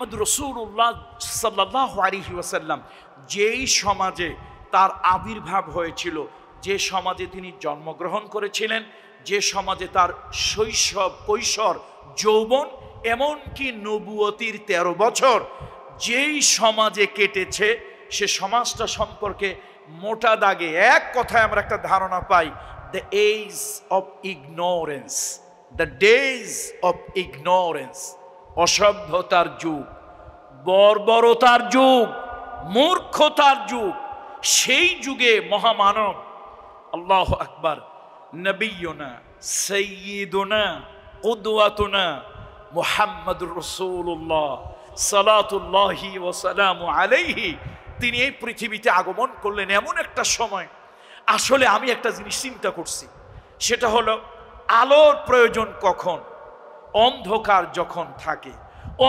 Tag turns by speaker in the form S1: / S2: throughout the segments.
S1: মুহাম্মদ রাসূলুল্লাহ সাল্লাল্লাহু আলাইহি ওয়াসাল্লাম যেই সমাজে তার আবির্ভাব হয়েছিল, যে সমাজে তিনি জন্মগ্রহণ করেছিলেন, যে সমাজে তার শৈশব, কৈশোর, যৌবন, এমনকি নবুয়তির 13 বছর যেই সমাজে কেটেছে, সে সমাজটা সম্পর্কে মোটা দাগে এক কথায় আমরা একটা ধারণা পাই, the age of ignorance, the days of ignorance, অসভ্যতার যুগ, বর্বরতার যুগ, মূর্খতার যুগ। সেই যুগে মহামানব আল্লাহু আকবার নবিয়ুনা সাইয়্যিদুনা কুদওয়াতুনা মুহাম্মাদুর রাসূলুল্লাহ সালাতুল্লাহি ওয়া সালামু আলাইহি, তিনি এই পৃথিবীতে আগমন করলেন এমন একটা সময়। আসলে আমি একটা জিনিস চিন্তা করছি, সেটা হলো আলোর প্রয়োজন কখন? অন্ধকার যখন থাকে।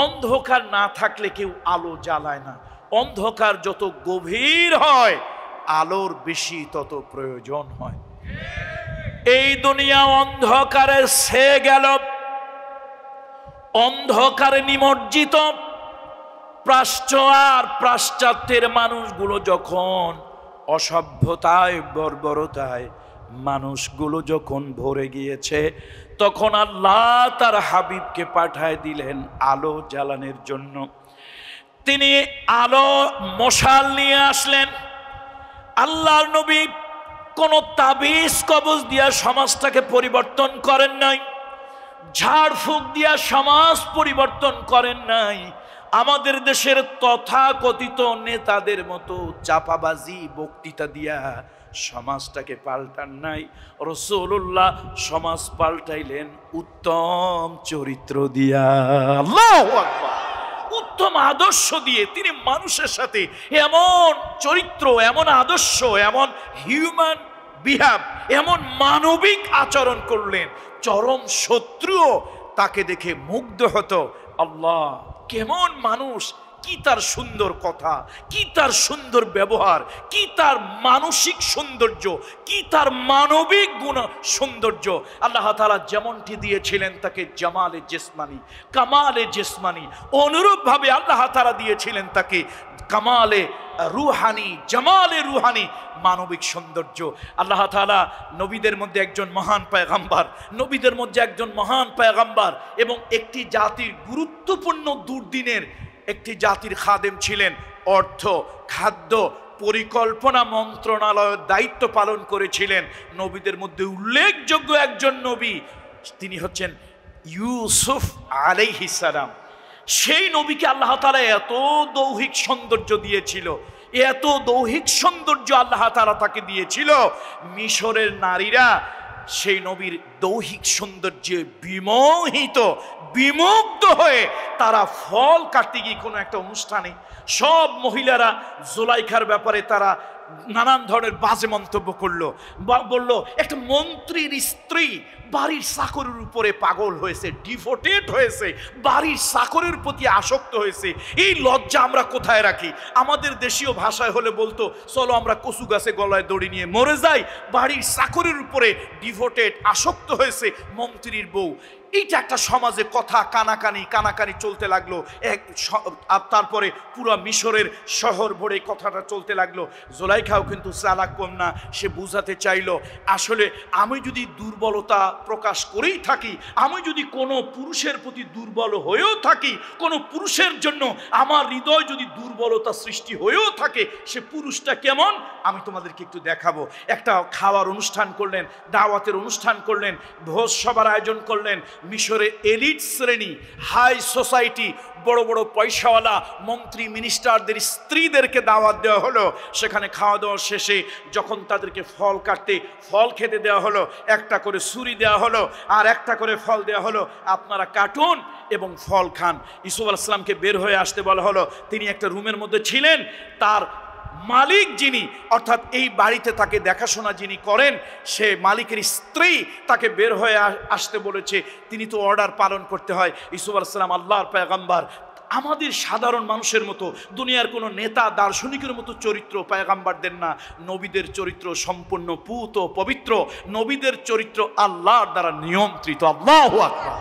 S1: অন্ধকার না থাকলে কেউ আলো জ্বালায় না। অন্ধকার যত গভীর হয় আলোর বেশি তত প্রয়োজন হয়। এই দুনিয়া অন্ধকারে ছেয়ে গেল, অন্ধকারে নিমজ্জিত। প্রাচ্য আর পাশ্চাত্যের মানুষগুলো যখন অসভ্যতায়, বর্বরতায় মানুষগুলো যখন ভরে গিয়েছে, তখন আল্লাহ তার হাবিবকে পাঠায় দিলেন আলো জ্বালানোর জন্য। তিনি আলো মশাল নিয়ে আসলেন। আল্লাহর নবী কোন তাবিজ কবজ দিয়া সমাজটাকে পরিবর্তন করেন নাই, ঝাড়ফুঁক দিয়া সমাজ পরিবর্তন করেন নাই, আমাদের দেশের তথাকথিত নেতাদের মতো চাপাবাজি বক্তৃতা দিয়া সমাজটাকে পাল্টান নাই। রাসূলুল্লাহ সমাজ পাল্টাইলেন উত্তম চরিত্র দিয়া। আল্লাহু আকবার। উত্তম আদর্শ দিয়ে তিনি মানুষের সাথে এমন চরিত্র, এমন আদর্শ, এমন হিউম্যান বিহেভ, এমন মানবিক আচরণ করলেন, চরম শত্রুও তাকে দেখে মুগ্ধ হতো। আল্লাহ কেমন মানুষ, কি তার সুন্দর কথা, কি তার সুন্দর ব্যবহার, কি তার মানসিক সৌন্দর্য, কি তার মানবিক গুণ সৌন্দর্য। আল্লাহ তাআলা যেমনটি দিয়েছিলেন তাকে জামালে জিসমানি, কামালে জিসমানি, অনুরূপভাবে আল্লাহ তাআলা দিয়েছিলেন তাকে কামালে রুহানি, জামালে রুহানি, মানবিক সৌন্দর্য। আল্লাহ তাআলা নবীদের মধ্যে একজন মহান পয়গম্বর, নবীদের মধ্যে একজন মহান পয়গম্বর এবং একটি জাতির গুরুত্বপূর্ণ দুর্দিনের একটি জাতির খাদেম ছিলেন। অর্থ, খাদ্য, পরিকল্পনা মন্ত্রণালয়ের দায়িত্ব পালন করেছিলেন। নবীদের মধ্যে উল্লেখযোগ্য একজন নবী, তিনি হচ্ছেন ইউসুফ আলাইহিস সালাম। সেই নবীকে আল্লাহ তাআলা এত দৈহিক সৌন্দর্য দিয়েছিল, এত দৈহিক সৌন্দর্য আল্লাহ তাআলা তাকে দিয়েছিল, মিশরের নারীরা সেই নবীর দৈহিক সৌন্দর্যে বিমোহিত, বিমুগ্ধ হয়ে তারা ফল কাটতে গিয়ে কোনো একটা অনুষ্ঠানে সব মহিলারা জুলাইখার ব্যাপারে তারা নানান ধরনের বাজে মন্তব্য করলো, বললো একটা মন্ত্রীর স্ত্রী বাড়ির চাকরের উপরে পাগল হয়েছে, ডিভোটেড হয়েছে, বাড়ির চাকরের প্রতি আসক্ত হয়েছে। এই লজ্জা আমরা কোথায় রাখি? আমাদের দেশীয় ভাষায় হলে বলতো চলো আমরা কচু গাছে গলায় দড়ি নিয়ে মরে যাই। বাড়ির চাকরের উপরে ডিভোটেড, আসক্ত হয়েছে মন্ত্রীর বউ। এইটা একটা সমাজে কথা কানাকানি চলতে লাগলো। তারপরে পুরো মিশরের শহর ভরে কথাটা চলতে লাগলো। জুলাইখাও কিন্তু চালাক কম না, সে বুঝাতে চাইলো আসলে আমি যদি দুর্বলতা প্রকাশ করেই থাকি, আমি যদি কোনো পুরুষের প্রতি দুর্বল হয়েও থাকি, কোনো পুরুষের জন্য আমার হৃদয় যদি দুর্বলতা সৃষ্টি হয়েও থাকে, সে পুরুষটা কেমন আমি তোমাদেরকে একটু দেখাবো। একটা খাওয়ার অনুষ্ঠান করলেন, দাওয়াতের অনুষ্ঠান করলেন, ভোজ সভার আয়োজন করলেন। মিশরে এলিট শ্রেণী, হাই সোসাইটি, বড় বড় পয়সাওয়ালা মন্ত্রী মিনিস্টারদের স্ত্রীদেরকে দাওয়াত দেওয়া হলো। সেখানে খাওয়া দাওয়া শেষে যখন তাদেরকে ফল কাটতে, ফল খেতে দেওয়া হলো, একটা করে ছুরি দেওয়া হলো আর একটা করে ফল দেওয়া হলো, আপনারা কাটুন এবং ফল খান। ইউসুফ আলাইহিস সালামকে বের হয়ে আসতে বলা হলো। তিনি একটা রুমের মধ্যে ছিলেন। তার মালিক যিনি, অর্থাৎ এই বাড়িতে তাকে দেখাশোনা যিনি করেন, সে মালিকের স্ত্রী তাকে বের হয়ে আসতে বলেছে। তিনি তো অর্ডার পালন করতে হয়। ইউসুফ আলাইহিস সালাম আল্লাহর পয়গম্বর, আমাদের সাধারণ মানুষের মতো, দুনিয়ার কোনো নেতা দার্শনিকের মতো চরিত্র পয়গম্বরদের না। নবীদের চরিত্র সম্পূর্ণ পুত পবিত্র, নবীদের চরিত্র আল্লাহর দ্বারা নিয়ন্ত্রিত। আল্লাহু আকবার।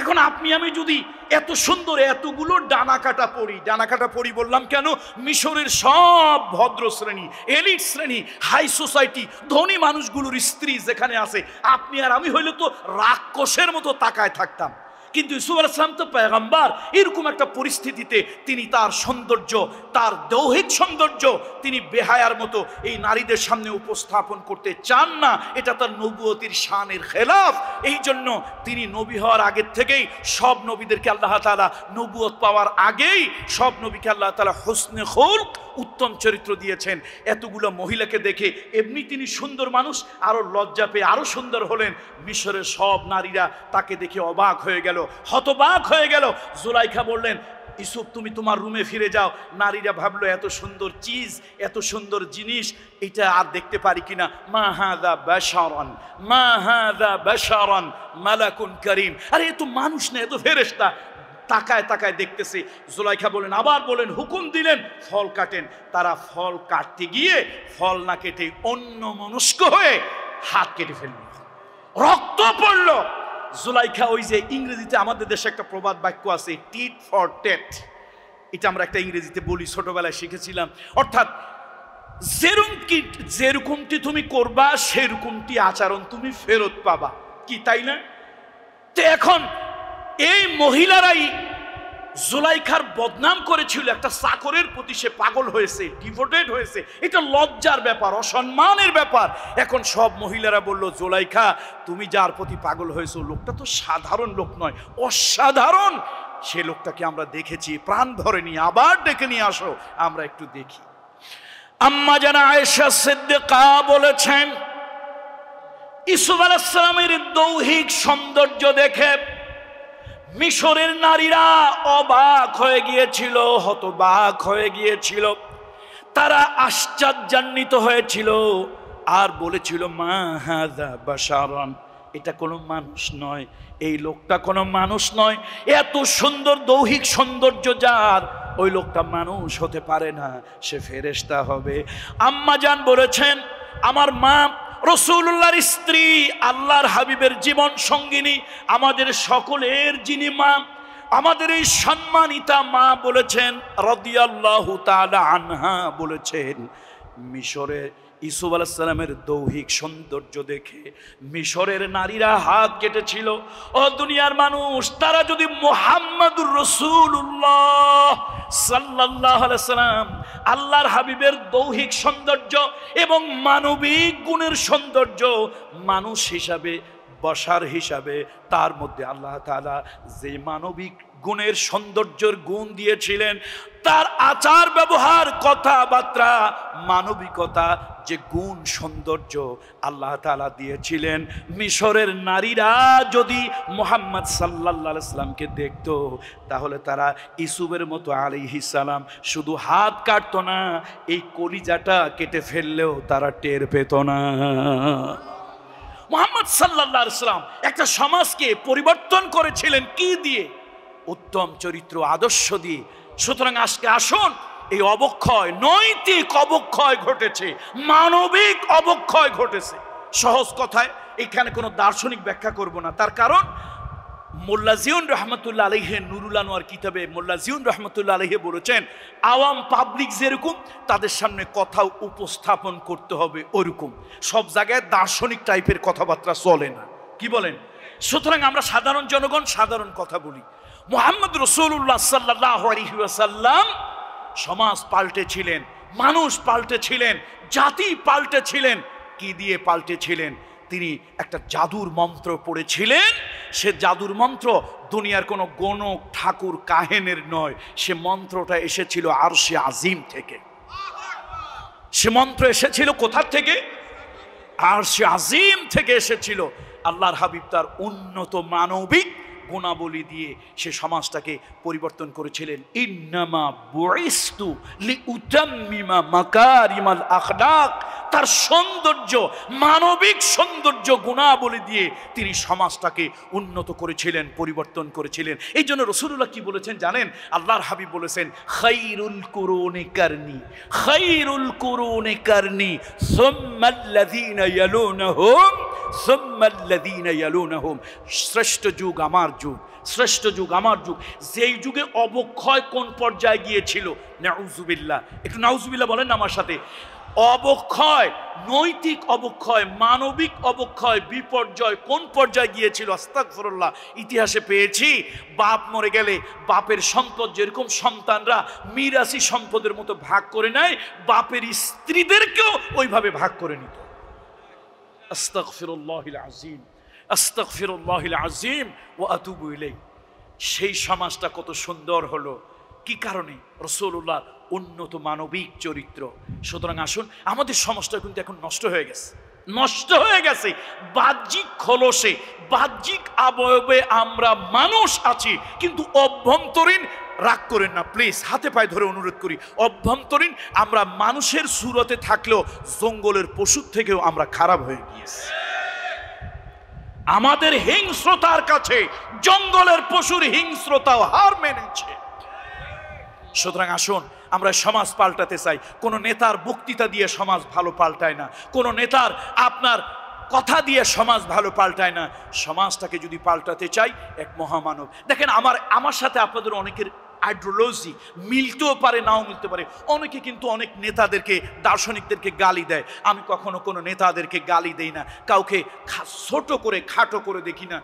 S1: এখন আপনি আমি যদি এত সুন্দর এতগুলো ডানাকাটা পরি বললাম কেন? মিশরের সব ভদ্র শ্রেণী, এলিট শ্রেণী, হাই সোসাইটি, ধনী মানুষগুলোর স্ত্রী যেখানে আছে, আপনি আর আমি হইলে তো রাক্ষসের মতো তাকায় থাকতাম। কিন্তু ইউসুফ আলাইহিস সালাম তো পয়গম্বর, এরকম একটা পরিস্থিতিতে তিনি তার সৌন্দর্য, তার দৈহিক সৌন্দর্য তিনি বেহায়ার মতো এই নারীদের সামনে উপস্থাপন করতে চান না। এটা তার নবুয়তির শানের খেলাফ। এই জন্য তিনি নবী হওয়ার আগের থেকেই সব নবীদেরকে আল্লাহ তাআলা, নবুয়ত পাওয়ার আগেই সব নবীকে আল্লাহ তাআলা হুসনে খুলক, উত্তম চরিত্র দিয়েছেন। এতগুলো মহিলাকে দেখে এমনি তিনি সুন্দর মানুষ, আরো লজ্জা পেয়ে আরো সুন্দর হলেন। মিশরের সব নারীরা তাকে দেখে অবাক হয়ে গেল, হতবাক হয়ে গেল। জুলাইখা বললেন, ইউসুফ তুমি তোমার রুমে ফিরে যাও। নারীরা ভাবলো এত সুন্দর চিজ, এত সুন্দর জিনিস, এটা আর দেখতে পারি কিনা। মা হাযা বাশারান, মা হাযা বাশারান মালাকুন কারীম। আরে এ তো মানুষ না, এ তো ফেরেশতা। তাকায় তাকায় দেখতেছে। জুলাইখা বলেন, আবার বলেন, হুকুম দিলেন ফল কাটেন। তারা ফল কাটতে গিয়ে ফল না কেটে অন্য মনস্ক হয়ে হাত কেটে ফেলল, রক্ত পড়ল। জুলাইখা, ওই যে ইংরেজিতে আমাদের দেশে একটা প্রবাদ বাক্য আছে, টিট ফর টেট, এটা আমরা একটা ইংরেজিতে বলি, ছোটবেলায় শিখেছিলাম। অর্থাৎ যেরকমটি তুমি করবা সেরকমটি আচরণ তুমি ফেরত পাবা, কি তাই না? তো এখন এই মহিলারাই জুলাইখার বদনাম করেছিল। একটা চাকরের প্রতি সে পাগল হয়েছে, ডিভোটেড হয়েছে। এটা লজ্জার ব্যাপার, অসম্মানের ব্যাপার। এখন সব মহিলারা বলল, জুলাইখা তুমি যার প্রতি পাগল হয়েছো, লোকটা তো সাধারণ লোক নয়, অসাধারণ। সে লোকটাকে আমরা দেখেছি, প্রাণ ধরেনি, আবার ডেকে নিয়ে আসো, আমরা একটু দেখি। আম্মা জানা আয়েশা সিদ্দিকা বলেছেন, ইউসুফ আলাইহিস সালামের দৈহিক সৌন্দর্য দেখে মিশরের নারীরা অবাক হয়ে গিয়েছিল, হতবাক হয়ে গিয়েছিল। তারা আশ্চর্যান্বিত হয়েছিল আর বলেছিল, মা হাযা বাশারান, এটা কোনো মানুষ নয়, এই লোকটা কোনো মানুষ নয়। এত সুন্দর দৈহিক সৌন্দর্য যার, ওই লোকটা মানুষ হতে পারে না, সে ফেরেশতা হবে। আম্মা জান বলেছেন, আমার মা রাসূলুল্লাহর স্ত্রী, আল্লাহর হাবিবের জীবন সঙ্গিনী, আমাদের সকলের যিনি মা, আমাদের এই সম্মানিতা মা বলেছেন রাদিয়াল্লাহু তাআলা আনহা বলেছেন, মিশরে ইউসুফ আলাইহিস সালামের দৈহিক সৌন্দর্য দেখে মিশরের নারীরা হাত কেটেছিল। ও দুনিয়ার মানুষ, তারা যদি মুহাম্মাদুর রাসূলুল্লাহ সাল্লাল্লাহু আলাইহি সাল্লাম, আল্লাহর হাবিবের দৈহিক সৌন্দর্য এবং মানবিক গুণের সৌন্দর্য, মানুষ হিসাবে, বশার হিসাবে, তার মধ্যে আল্লাহ তাআলা যে মানবিক গুণের সৌন্দর্যের গুণ দিয়েছিলেন, তার আচার ব্যবহার, কথাবার্তা, মানবিকতা, যে গুণ সৌন্দর্য আল্লাহ তাআলা দিয়েছিলেন, মিশরের নারীরা যদি মুহাম্মদ সাল্লাল্লাহু আলাইহি সাল্লামকে দেখত, তাহলে তারা ইউসুফের মতো আলাইহিস সালাম শুধু হাত কাটতো না, এই কলিজাটা কেটে ফেললেও তারা টের পেত না। মুহাম্মদ সাল্লাল্লাহু আলাইহি সাল্লাম একটা সমাজকে পরিবর্তন করেছিলেন কি দিয়ে? উত্তম চরিত্র, আদর্শ দিয়ে। সুতরাং আজকে আসুন, এই অবক্ষয়, নৈতিক অবক্ষয় ঘটেছে, মানবিক অবক্ষয় ঘটেছে। সহজ কথায়, এখানে কোনো দার্শনিক ব্যাখ্যা করব না। তার কারণ মোল্লা জিয়ুন রহমতুল্লাহ আলাইহি নুরুল আনোয়ার কিতাবে মোল্লা জিয়ুন রহমতুল্লাহ আলাইহি বলেছেন, আওয়াম পাবলিক যেরকম তাদের সামনে কথা উপস্থাপন করতে হবে ওরকম। সব জায়গায় দার্শনিক টাইপের কথাবার্তা চলে না, কি বলেন? সুতরাং আমরা সাধারণ জনগণ সাধারণ কথা বলি। মুহাম্মদ রাসূলুল্লাহ সাল্লাল্লাহু আলাইহি ওয়াসাল্লাম সমাজ পাল্টেছিলেন, মানুষ পাল্টেছিলেন, জাতি পাল্টেছিলেন। কি দিয়ে পাল্টেছিলেন? তিনি একটা জাদুর মন্ত্র পড়েছিলেন। সে জাদুর মন্ত্র দুনিয়ার কোনো গণক ঠাকুর কাহেনের নয়, সে মন্ত্রটা এসেছিল আরশে আজিম থেকে। সে মন্ত্র এসেছিল কোথা থেকে? আরশে আজিম থেকে এসেছিল। আল্লাহর হাবিব তার উন্নত মানবিক গুণাবলী দিয়ে সে সমাজটাকে পরিবর্তন করেছিলেন। ইন্নামা বুইস্তু লিউতাম্মিমা মাকারিমাল আখলাক। তার সৌন্দর্য, মানবিক সৌন্দর্য, গুণাবলী দিয়ে তিনি সমাজটাকে উন্নত করেছিলেন, পরিবর্তন করেছিলেন। এই জন্য রাসূলুল্লাহ কি বলেছেন জানেন? আল্লাহর হাবিব বলেছেন, খায়রুল কুরুনি কারনি, খায়রুল কুরুনি কারনি সুম্মাল্লাযীনা ইয়ালুনহুম সুম্মাল্লাযীনা ইয়ালুনহুম, শ্রেষ্ঠ যুগ আমার যুগ, শ্রেষ্ঠ যুগ আমার যুগ। যেই যুগে অবক্ষয় কোন পর্যায়ে গিয়েছিল, নাউযুবিল্লাহ, একটু নাউযুবিল্লাহ বলেন না আমার সাথে। অবক্ষয়, নৈতিক অবক্ষয়, মানবিক অবক্ষয়, বিপর্যয় কোন পর্যায়ে গিয়েছিল, আস্তাগফিরুল্লাহ। ইতিহাসে পেয়েছি বাপ মরে গেলে বাপের সম্পদ যেরকম সন্তানরা মিরাসি সম্পদের মতো ভাগ করে নেয়, বাপের স্ত্রীদেরকেও ওইভাবে ভাগ করে নিত। আস্তাগফিরুল্লাহিল আযীম, আস্তাগফিরুল্লাহিল আযীম ওয়া আতুবু ইলাইহি। সেই সমাজটা কত সুন্দর হলো, কি কারণে? রাসূলুল্লাহ উন্নত মানবিক চরিত্র। সুতরাং আসুন, আমাদের সমাজটা কিন্তু এখন নষ্ট হয়ে গেছে, নষ্ট হয়ে গেছে। বাহ্যিক খোলসে, বাহ্যিক অবয়বে আমরা মানুষ আছি, কিন্তু অভ্যন্তরীণ, রাগ করেন না প্লিজ, হাতে পায়ে ধরে অনুরোধ করি, অভ্যন্তরীণ আমরা মানুষের সুরতে থাকলেও জঙ্গলের পশুর থেকেও আমরা খারাপ হয়ে গিয়েছি। আমাদের হিংস্রতার কাছে জঙ্গলের পশুর হিংস্রতাও হার মেনেছে। সুতরাং আসুন, আমরা সমাজ পাল্টাতে চাই। কোন নেতার বক্তৃতা দিয়ে সমাজ ভালো পাল্টায় না, কোন নেতার আপনার কথা দিয়ে সমাজ ভালো পাল্টায় না। সমাজটাকে যদি পাল্টাতে চাই, এক মহামানব। দেখেন, আমার সাথে আপনাদের অনেকের আইডিওলজি মিলতেও পারে, নাও মিলতে পারে। অনেকে কিন্তু অনেক নেতাদেরকে, দার্শনিকদেরকে গালি দেয়। আমি কখনো কোনো নেতাদেরকে গালি দেই না, কাউকে ছোট করে, খাটো করে দেখি না।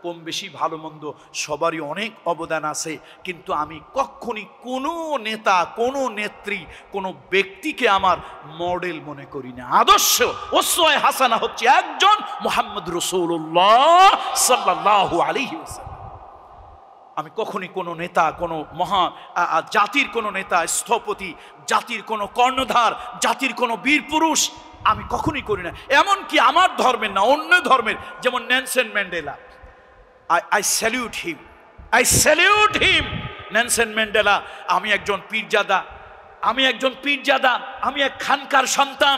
S1: কম বেশি ভালো মন্দ সবারই অনেক অবদান আছে, কিন্তু আমি কখনই কোনো নেতা, কোনো নেত্রী, কোনো ব্যক্তিকে আমার মডেল মনে করি না। আদর্শ, ওসওয়ায়ে হাসানা হচ্ছে একজন মুহাম্মদ রাসূলুল্লাহ সাল্লাল্লাহু আলাইহি ওয়াসাল্লাম। আমি কখনই কোনো নেতা, কোনো জাতির কোনো নেতা, স্থপতি, জাতির কোনো কর্ণধার, জাতির কোনো বীর পুরুষ আমি কখনই করি না। এমনকি আমার ধর্মের না, অন্য ধর্মের, যেমন Nelson Mandela, I salute him, I salute him, Nelson Mandela. আমি একজন পীরজাদা, আমি একজন পীরজাদা, আমি এক খানকার সন্তান,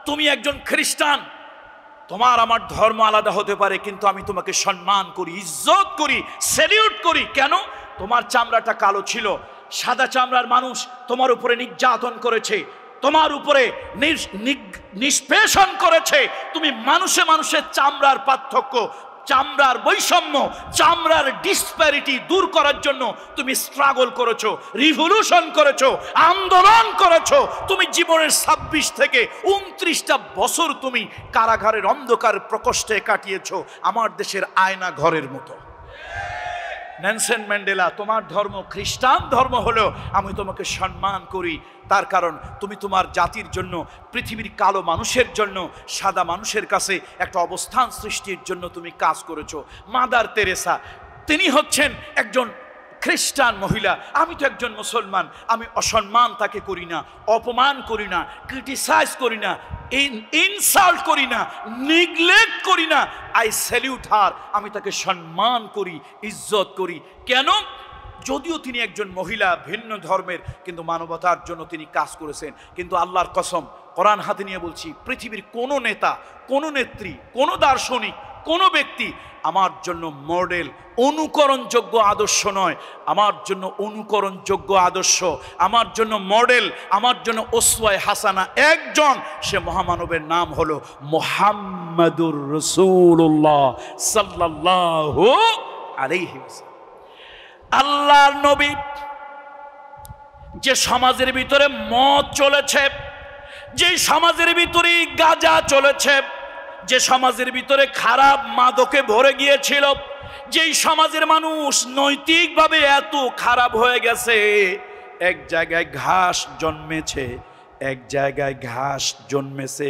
S1: তুমি একজন খ্রিস্টান। তোমার আমার ধর্ম আলাদা হতে পারে, কিন্তু আমি তোমাকে সম্মান করি, ইজ্জত করি, স্যালিউট করি। কেন? তোমার চামড়াটা কালো ছিল, সাদা চামড়ার মানুষ তোমার উপরে নির্যাতন করেছে, তোমার উপরে নিষ্পেষণ করেছে। তুমি মানুষে মানুষের চামড়ার পার্থক্য, চামড়ার বৈষম্য, চামড়ার ডিসপ্যারিটি দূর করার জন্য তুমি স্ট্রাগল করেছো, রিভলিউশন করেছো, আন্দোলন করেছো। তুমি জীবনের 26 থেকে 29টা বছর তুমি কারাগারের অন্ধকার প্রকোষ্ঠে কাটিয়েছো, আমার দেশের আয়না ঘরের মতো। নেলসন ম্যান্ডেলা, তোমার ধর্ম খ্রিস্টান ধর্ম হলেও আমি তোমাকে সম্মান করি, তার কারণ তুমি তোমার জাতির জন্য, পৃথিবীর কালো মানুষের জন্য, সাদা মানুষের কাছে একটা অবস্থান সৃষ্টির জন্য তুমি কাজ করেছো। মাদার তেরেসা, তিনি হচ্ছেন একজন খ্রিস্টান মহিলা, আমি তো একজন মুসলমান। আমি অসম্মান তাকে করি না, অপমান করি না, ক্রিটিসাইজ করি না, ইনসাল্ট করি না, নেগলেক্ট করি না। আই স্যালিউট হার, আমি তাকে সম্মান করি, ইজ্জত করি। কেন? যদিও তিনি একজন মহিলা, ভিন্ন ধর্মের, কিন্তু মানবতার জন্য তিনি কাজ করেছেন। কিন্তু আল্লাহর কসম, কোরআন হাতে নিয়ে বলছি, পৃথিবীর কোনো নেতা, কোনো নেত্রী, কোনো দার্শনিক, কোনো ব্যক্তি আমার জন্য মডেল, অনুকরণযোগ্য আদর্শ নয়। আমার জন্য অনুকরণযোগ্য আদর্শ, আমার জন্য মডেল, আমার জন্য ওসওয়ায়ে হাসানা একজন, সে মহামানবের নাম হলো মুহাম্মাদুর রাসূলুল্লাহ সাল্লাল্লাহু আলাইহি ওয়াসাল্লাম। আল্লাহর নবী, যে সমাজের ভিতরে মদ চলেছে, যে সমাজের ভিতরে গাঁজা চলেছে, যে সমাজের ভিতরে খারাপ মাদকে ভরে গিয়েছিল, যেই সমাজের মানুষ নৈতিকভাবে এত খারাপ হয়ে গেছে, এক জায়গায় ঘাস জন্মেছে, এক জায়গায় ঘাস জন্মেছে।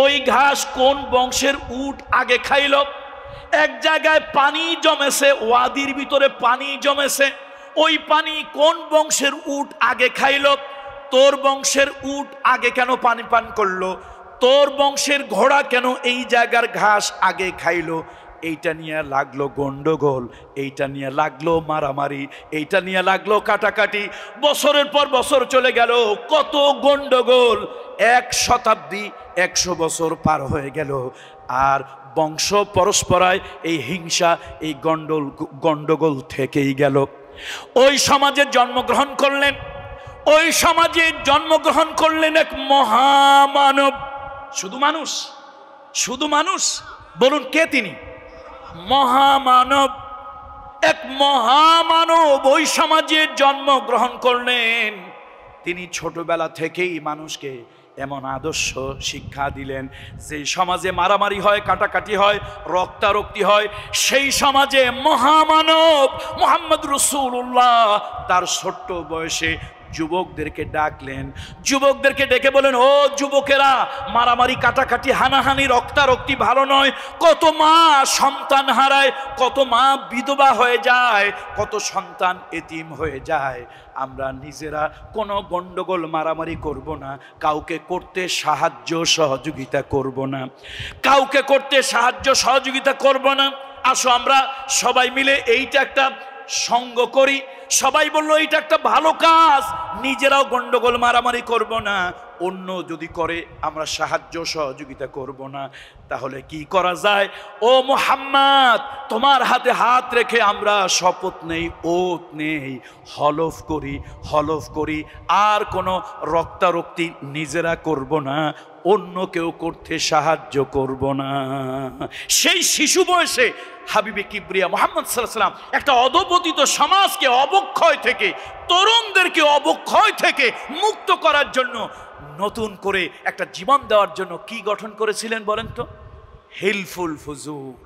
S1: ওই ঘাস কোন বংশের উট আগে খাইল? এক জায়গায় পানি জমেছে, ওয়াদির ভিতরে পানি জমেছে, ওই পানি কোন বংশের উট আগে খাইল? তোর বংশের উট আগে কেন পানি পান করলো? তোর বংশের ঘোড়া কেন এই জায়গার ঘাস আগে খাইলো? এইটা নিয়ে লাগলো গন্ডগোল, এইটা নিয়ে লাগলো মারামারি, এইটা নিয়ে লাগলো কাটাকাটি। বছরের পর বছর চলে গেল, কত গন্ডগোল, 1 শতাব্দী, 100 বছর পার হয়ে গেল, আর বংশ পরস্পরায় এই হিংসা, এই গন্ডগোল থেকেই গেল। ওই সমাজে জন্মগ্রহণ করলেন, ওই সমাজে জন্মগ্রহণ করলেন এক মহামানব। শুধু মানুষ, শুধু মানুষ, বলুন কে তিনি? মহামানব। এক মহামানব ওই সমাজে জন্মগ্রহণ করলেন। তিনি ছোটবেলা থেকেই মানুষকে এমন আদর্শ শিক্ষা দিলেন, যে সমাজে মারামারি হয়, কাটাকাটি হয়, রক্তারক্তি হয়, সেই সমাজে মহামানব মুহাম্মদ রাসূলুল্লাহ তার ছোট্ট বয়সে যুবকদেরকে ডাকলেন। যুবকদেরকে ডেকে বলেন, ও যুবকেরা, মারামারি কাটাকাটি হানাহানি রক্তারক্তি ভালো নয়। কত মা সন্তান হারায়, কত মা বিধবা হয়ে যায়, কত সন্তান এতিম হয়ে যায়। আমরা নিজেরা কোনো গন্ডগোল মারামারি করব না, কাউকে করতে সাহায্য সহযোগিতা করব না, কাউকে করতে সাহায্য সহযোগিতা করব না। আসো আমরা সবাই মিলে এইটা একটা সঙ্গ করি। সবাই বললো এইটা একটা ভালো কাজ, নিজেরাও গন্ডগোল মারামারি করব না, অন্য যদি করে আমরা সাহায্য সহযোগিতা করব না। তাহলে কি করা যায়? ও মুহাম্মদ, তোমার হাতে হাত রেখে আমরা শপথ নেই, ওত নেই, হলফ করি আর কোনো রক্তারক্তি নিজেরা করব না, অন্য কেউ করতে সাহায্য করব না। সেই শিশু বয়সে হাবিবে কিবরিয়া মুহাম্মদ সাল্লাল্লাহু আলাইহি ওয়াসাল্লাম একটা অধপতিত সমাজকে অবক্ষয় থেকে, তরুণদেরকে অবক্ষয় থেকে মুক্ত করার জন্য, নতুন করে একটা জীবন দেওয়ার জন্য কি গঠন করেছিলেন বলেন তো? হিলফুল ফুজুল।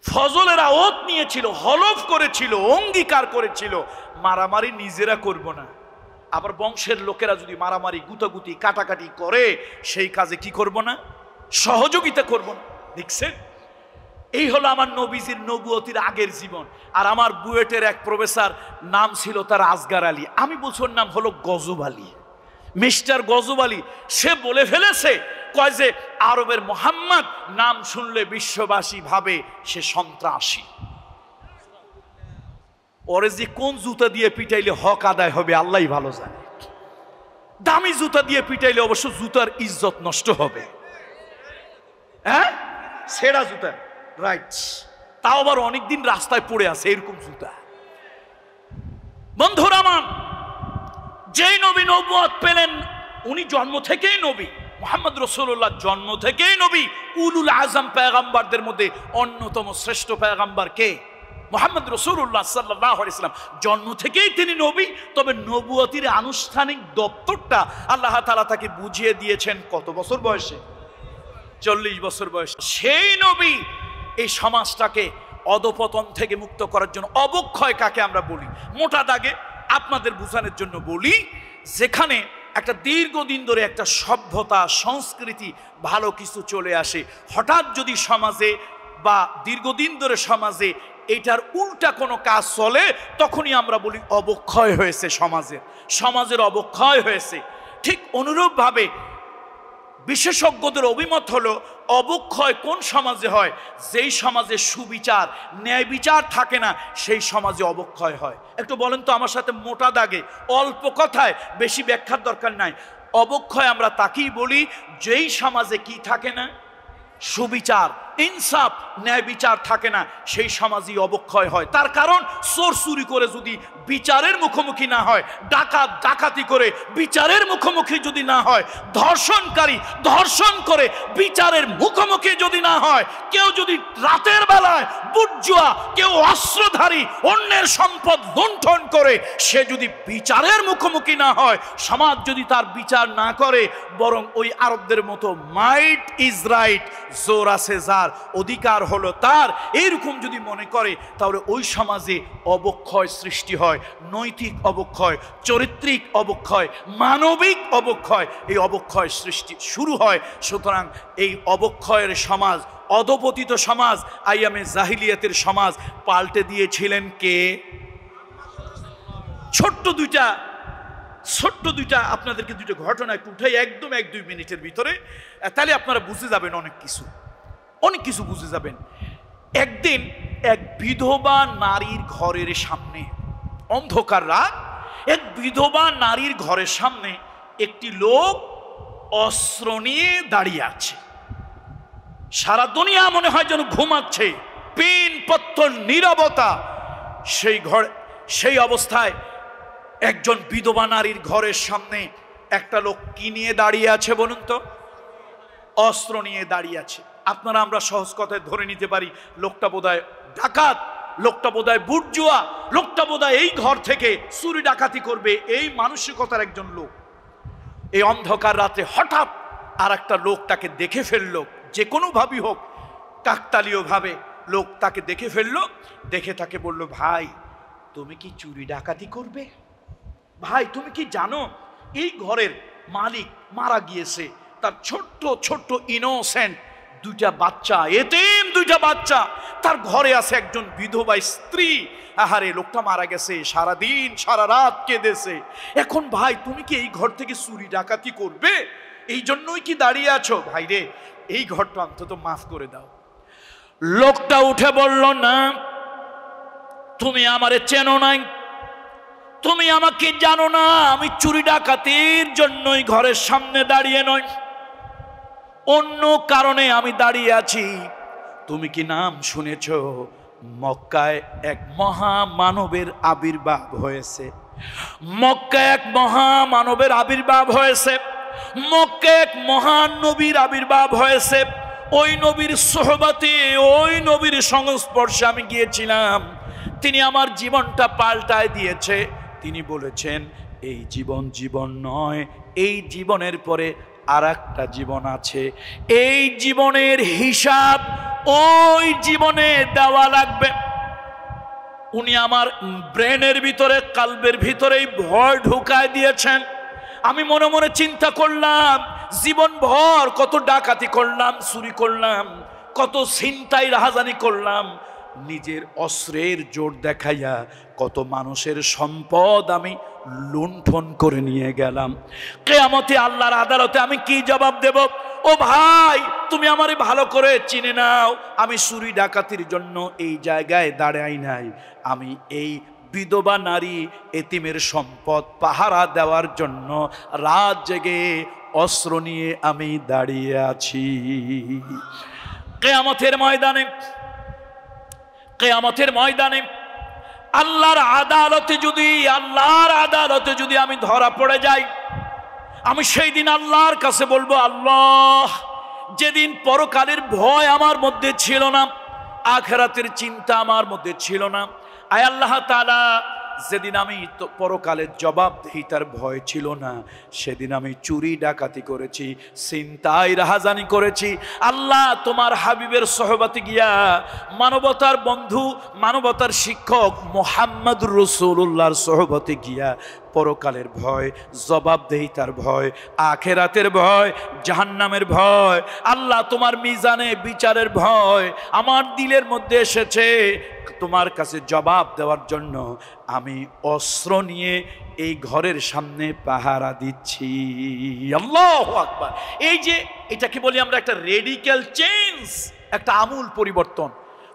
S1: ফজলেরা ওত নিয়েছিল, হলফ করেছিল, অঙ্গীকার করেছিল, মারামারি নিজেরা করব না। আবার বংশের লোকেরা যদি মারামারি গুতাগুতি কাটাকাটি করে, সেই কাজে কি করব না? সহযোগিতা করব না। দেখছেন, এই হলো আমার নবীজির নবুয়তির আগের জীবন। আর আমার বুয়েটের এক প্রফেসর, নাম ছিল তার আসগার আলী, আমি বলছি ওর নাম হলো গজব আলী, মিস্টার গজব আলী। সে বলে ফেলেছে, কয় যে আরবের মোহাম্মদ নাম শুনলে বিশ্ববাসী ভাবে সে সন্ত্রাসী। ওরে যে কোন জুতা দিয়ে পিটাইলে হক আদায় হবে আল্লাহই ভালো জানে। দামি জুতা দিয়ে পিটাইলে অবশ্য জুতার ইজ্জত নষ্ট হবে। হ্যাঁ, ছেঁড়া জুতা, রাইট, তাও আবার অনেকদিন রাস্তায় পড়ে আছে এরকম জুতা। বন্ধুরা আমার, যেই নবী নবুয়ত পেলেন, উনি জন্ম থেকেই নবী। মুহাম্মদ রাসূলুল্লাহ জন্ম থেকেই নবী। উলুল আজম পয়গম্বরদের মধ্যে অন্যতম শ্রেষ্ঠ পয়গম্বর কে? মুহাম্মদ রাসূলুল্লাহ সাল্লাল্লাহু আলাইহি ওয়াসাল্লাম। জন্ম থেকেই তিনি নবী। তবে নবুয়তির আনুষ্ঠানিক দপ্তরটা আল্লাহ তাআলা তাকে বুঝিয়ে দিয়েছেন কত বছর বয়সে? 40 বছর বয়সে। সেই নবী এই সমাজটাকে অধপতন থেকে মুক্ত করার জন্য, অবক্ষয় কাকে আমরা বলি, মোটা দাগে আপনাদের বোঝানোর জন্য বলি, যেখানে একটা দীর্ঘদিন ধরে একটা সভ্যতা সংস্কৃতি ভালো কিছু চলে আসে, হঠাৎ যদি সমাজে বা দীর্ঘদিন ধরে সমাজে এইটার উল্টা কোনো কাজ চলে, তখনই আমরা বলি অবক্ষয় হয়েছে, সমাজের অবক্ষয় হয়েছে। ঠিক অনুরূপভাবে বিশেষজ্ঞদের অভিমত হলো, অবক্ষয় কোন সমাজে হয়? যেই সমাজে সুবিচার, ন্যায় বিচার থাকে না, সেই সমাজে অবক্ষয় হয়। একটু বলেন তো আমার সাথে মোটা দাগে, অল্প কথায়, বেশি ব্যাখ্যার দরকার নাই। অবক্ষয় আমরা তাকেই বলি যেই সমাজে কি থাকে না? সুবিচার, ইনসাফ, ন্যায় বিচার থাকে না, সেই সমাজই অবক্ষয় হয়। তার কারণ, চোর চুরি করে যদি বিচারের মুখোমুখি না হয়, ডাকাত ডাকাতি করে বিচারের মুখোমুখি যদি না হয়, ধর্ষণকারী ধর্ষণ করে বিচারের মুখোমুখি যদি না হয়, কেউ যদি রাতের বেলায় বুটজুয়া, কেউ অস্ত্রধারী অন্যের সম্পদ লুণ্ঠন করে, সে যদি বিচারের মুখোমুখি না হয়, সমাজ যদি তার বিচার না করে, বরং ওই আরবদের মতো মাইট ইজ রাইট, জোর আছে যার, অধিকার হলো তার, এইরকম যদি মনে করে, তাহলে ওই সমাজে অবক্ষয় সৃষ্টি হয়। নৈতিক অবক্ষয়, চরিত্রিক অবক্ষয়, মানবিক অবক্ষয়, এই অবক্ষয় সৃষ্টি শুরু হয়। সুতরাং এই অবক্ষয়ের সমাজ, অধপতিত সমাজ, আইয়ামে জাহিলিয়াতের সমাজ পাল্টে দিয়েছিলেন কে? ছোট্ট দুইটা আপনাদেরকে দুইটা ঘটনা একটু উঠাই, একদম 1-2 মিনিটের ভিতরে, তাহলে আপনারা বুঝে যাবেন অনেক কিছু বুঝে যাবেন। একদিন এক বিধবা নারীর ঘরের সামনে, অন্ধকার রাত, এক বিধবা নারীর ঘরের সামনে একটি লোক অস্ত্র নিয়ে দাঁড়িয়ে আছে। সারা দুনিয়া মনে হয় যেন ঘুমাচ্ছে, পিন পত্তর নীরবতা। সেই অবস্থায় একজন বিধবা নারীর ঘরের সামনে একটা লোক কি নিয়ে দাঁড়িয়ে আছে বলুন তো? অস্ত্র নিয়ে দাঁড়িয়ে আছে। আপনারা আমরা সহজ কথায় ধরে নিতে পারি লোকটা বোধহয় ডাকাত, লোকটা বোধহয় বুর্জুয়া, লোকটা বোধহয় এই ঘর থেকে চুরি ডাকাতি করবে, এই মানসিকতার একজন লোক। এই অন্ধকার রাতে হঠাৎ আর একটা লোক তাকে দেখে ফেললো, যে কোনোভাবেই হোক কাকতালীয় ভাবে লোক তাকে দেখে ফেললো। দেখে তাকে বলল, ভাই তুমি কি চুরি ডাকাতি করবে? ভাই তুমি কি জানো এই ঘরের মালিক মারা গিয়েছে, তার ছোট্ট ছোট্ট ইনোসেন্ট দুইটা বাচ্চা, এতিম দুইটা বাচ্চা, তার ঘরে আছে একজন বিধবা স্ত্রী। আহারে লোকটা মারা গেছে, সারাদিন সারা রাত কেঁদেছে। এখন ভাই তুমি কি এই ঘর থেকে চুরি ডাকাতি করবে? এই জন্যই কি দাঁড়িয়ে আছো? ভাই রে এই ঘরটা অন্তত মাফ করে দাও। লোকটা উঠে বলল, না তুমি আমারে চেনো নাই, তুমি আমাকে জানো না, আমি চুরি ডাকাতির জন্যই ঘরের সামনে দাঁড়িয়ে নয়, অন্য কারণে আমি দাঁড়িয়ে আছি। তুমি কি নাম শুনেছ মক্কায় এক মহামানবের আবির্ভাব হয়েছে? মক্কায় এক মহামানবের আবির্ভাব হয়েছে, মক্কায় এক মহান নবীর আবির্ভাব হয়েছে। ওই নবীর সোহবতে, ওই নবীর সংস্পর্শে আমি গিয়েছিলাম, তিনি আমার জীবনটা পাল্টায় দিয়েছে। তিনি বলেছেন এই জীবন জীবন নয়, এই জীবনের পরে আর একটা জীবন আছে, এই জীবনের হিসাব ওই জীবনে দেওয়া লাগবে। উনি আমার ব্রেনের ভিতরে, কালবের ভিতরে ভয় ঢুকায় দিয়েছেন। আমি মনে মনে চিন্তা করলাম, জীবন ভর কত ডাকাতি করলাম, চুরি করলাম, কত ছিনতাই রাহাজানি করলাম, নিজের অস্ত্রের জোর দেখাইয়া কত মানুষের সম্পদ আমি লুণ্ঠন করে নিয়ে গেলাম। কিয়ামতে আল্লাহর আদালতে আমি কি জবাব দেব? ও ভাই তুমি আমারে ভালো করে চিনে নাও, আমি চুরি ডাকাতির জন্য এই জায়গায় দাঁড়াই নাই, আমি এই বিধবা নারী এতিমের সম্পদ পাহারা দেওয়ার জন্য রাত জেগে অস্ত্র নিয়ে আমি দাঁড়িয়ে আছি। কিয়ামতের ময়দানে, কিয়ামতের ময়দানে আল্লাহর আদালতে যদি আমি ধরা পড়ে যাই, আমি সেই দিন আল্লাহর কাছে বলবো, আল্লাহ যেদিন পরকালের ভয় আমার মধ্যে ছিল না, আখিরাতের চিন্তা আমার মধ্যে ছিল না, আয় আল্লাহ তাআলা যেদিন আমি পরকালের জবাবদিহিতার ভয় ছিল না, সেদিন আমি চুরি ডাকাতি করেছি, ছিনতাই রাহাজানি করেছি। আল্লাহ তোমার হাবিবের সোহবতে গিয়া, মানবতার বন্ধু, মানবতার শিক্ষক মুহাম্মদুর রাসূলুল্লাহর সোহবতে গিয়া পরকালের ভয়, জবাবদিহিতার ভয়, আখিরাতের ভয়, জাহান্নামের ভয়, আল্লাহ তোমার মিজানে বিচারের ভয় আমার দিলের মধ্যে এসেছে। তোমার কাছে জবাব দেওয়ার জন্য আমি অস্ত্র নিয়ে এই ঘরের সামনে পাহারা দিচ্ছি। আল্লাহু আকবার। এই যে এটাকে বলি আমরা একটা রেডিক্যাল চেঞ্জ, একটা আমূল পরিবর্তন।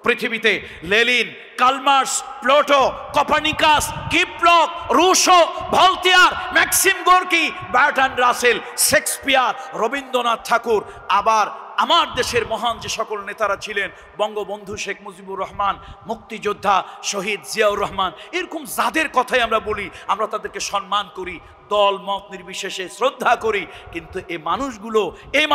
S1: পৃথিবীতে Lenin, Karl Marx, Plato, Copernicus, Kepler, Rousseau, Voltaire, Maxim Gorky, Bertrand Russell, Shakespeare, Rabindranath Tagore, আবার আমার দেশের মহান যে সকল নেতারা ছিলেন, বঙ্গবন্ধু শেখ মুজিবুর রহমান, মুক্তিযোদ্ধা শহীদ জিয়াউর রহমান, এরকম যাদের কথাই আমরা বলি, আমরা তাদেরকে সম্মান করি, দল মত নির্বিশেষে শ্রদ্ধা করি। কিন্তু এই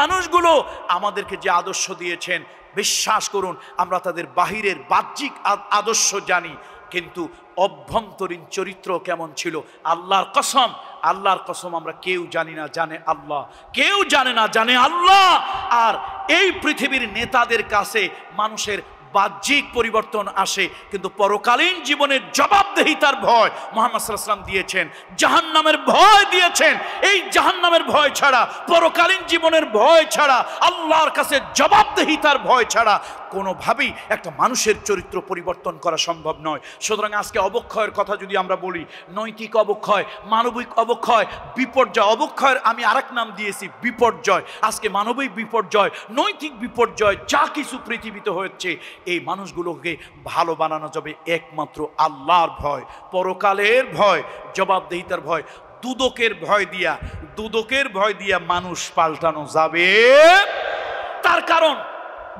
S1: মানুষগুলো আমাদেরকে যে আদর্শ দিয়েছেন, বিশ্বাস করুন আমরা তাদের বাহিরের বাহ্যিক আদর্শ জানি, কিন্তু অভ্যন্তরীণ চরিত্র কেমন ছিল আল্লাহর কসম আমরা কেউ জানি না, জানে আল্লাহ। কেউ জানে না, জানে আল্লাহ। আর এই পৃথিবীর নেতাদের কাছে মানুষের বাহ্যিক পরিবর্তন আসে, কিন্তু পরকালীন জীবনের জবাবদিহিতার ভয় মুহাম্মদ সাল্লাল্লাহু আলাইহি ওয়াসাল্লাম দিয়েছেন, জাহান্নামের ভয় দিয়েছেন। এই জাহান্নামের ভয় ছাড়া, পরকালীন জীবনের ভয় ছাড়া, আল্লাহর কাছে জবাবদিহিতার ভয় ছাড়া কোনোভাবেই একটা মানুষের চরিত্র পরিবর্তন করা সম্ভব নয়। সুতরাং আজকে অবক্ষয়ের কথা যদি আমরা বলি, নৈতিক অবক্ষয়, মানবিক অবক্ষয়, বিপর্যয়, অবক্ষয়ের আমি আরেক নাম দিয়েছি বিপর্যয়। আজকে মানবিক বিপর্যয়, নৈতিক বিপর্যয়, যা কিছু পৃথিবীতে হচ্ছে, এই মানুষগুলোকে ভালো বানানো যাবে একমাত্র আল্লাহর ভয়, পরকালের ভয়, জবাবদিহিতার ভয়। দুদকের ভয় দিয়া মানুষ পাল্টানো যাবে। তার কারণ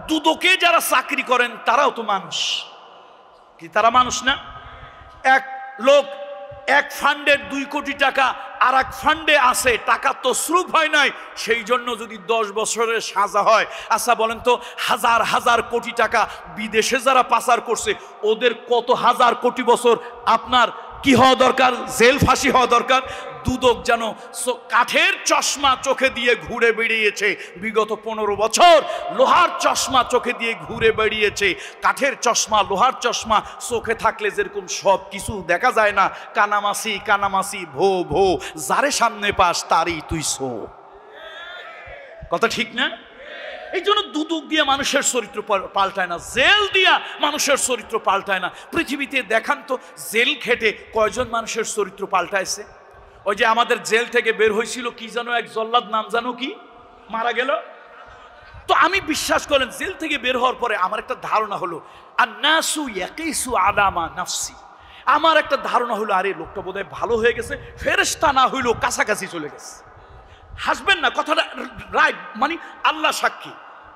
S1: দুদকে যারা চাকরি করেন তারাও তো মানুষ, কি তারা মানুষ না? এক লোক এক ফান্ডের 2 কোটি টাকা আর এক ফান্ডে আছে, টাকা তো স্রুপ হয় নাই, সেই জন্য যদি 10 বছরের সাজা হয়, আচ্ছা বলেন তো হাজার হাজার কোটি টাকা বিদেশে যারা পাচার করছে ওদের কত হাজার কোটি বছর আপনার কি হওয়া দরকার? জেল ফাঁসি হওয়া দরকার। দুদক যেন কাঠের চশমা চোখে দিয়ে ঘুরে বেরিয়েছে বিগত 15 বছর, লোহার চশমা চোখে দিয়ে ঘুরে বেরিয়েছে। কাঠের চশমা লোহার চশমা চোখে থাকলে যেরকম সব কিছু দেখা যায় না, কানামাসি কানামাসি ভো ভো, যারে সামনে পাস তারই তুই সো। কথা ঠিক না? এই জন্য দুদক দিয়ে মানুষের চরিত্র পাল্টায় না, জেল দিয়া মানুষের চরিত্র পাল্টায় না। পৃথিবীতে দেখান তো জেল খেটে কয়জন মানুষের চরিত্র পাল্টাইছে? ওই যে আমাদের জেল থেকে বের হয়েছিল কি জানো এক জল্লাদ, নাম জানো কি, মারা গেল। তো আমি বিশ্বাস করেন জেল থেকে বের হওয়ার পরে আমার একটা ধারণা হলো, আন্নাসু ইয়াকিসু আলামা নাফসি, আমার একটা ধারণা হলো আরে লোকটা বোধহয় ভালো হয়ে গেছে, ফেরেশতা না হইলো কাছাকাছি চলে গেছে। হাসবেন না, কথাটা রাইট, মানে আল্লাহ সাক্ষী,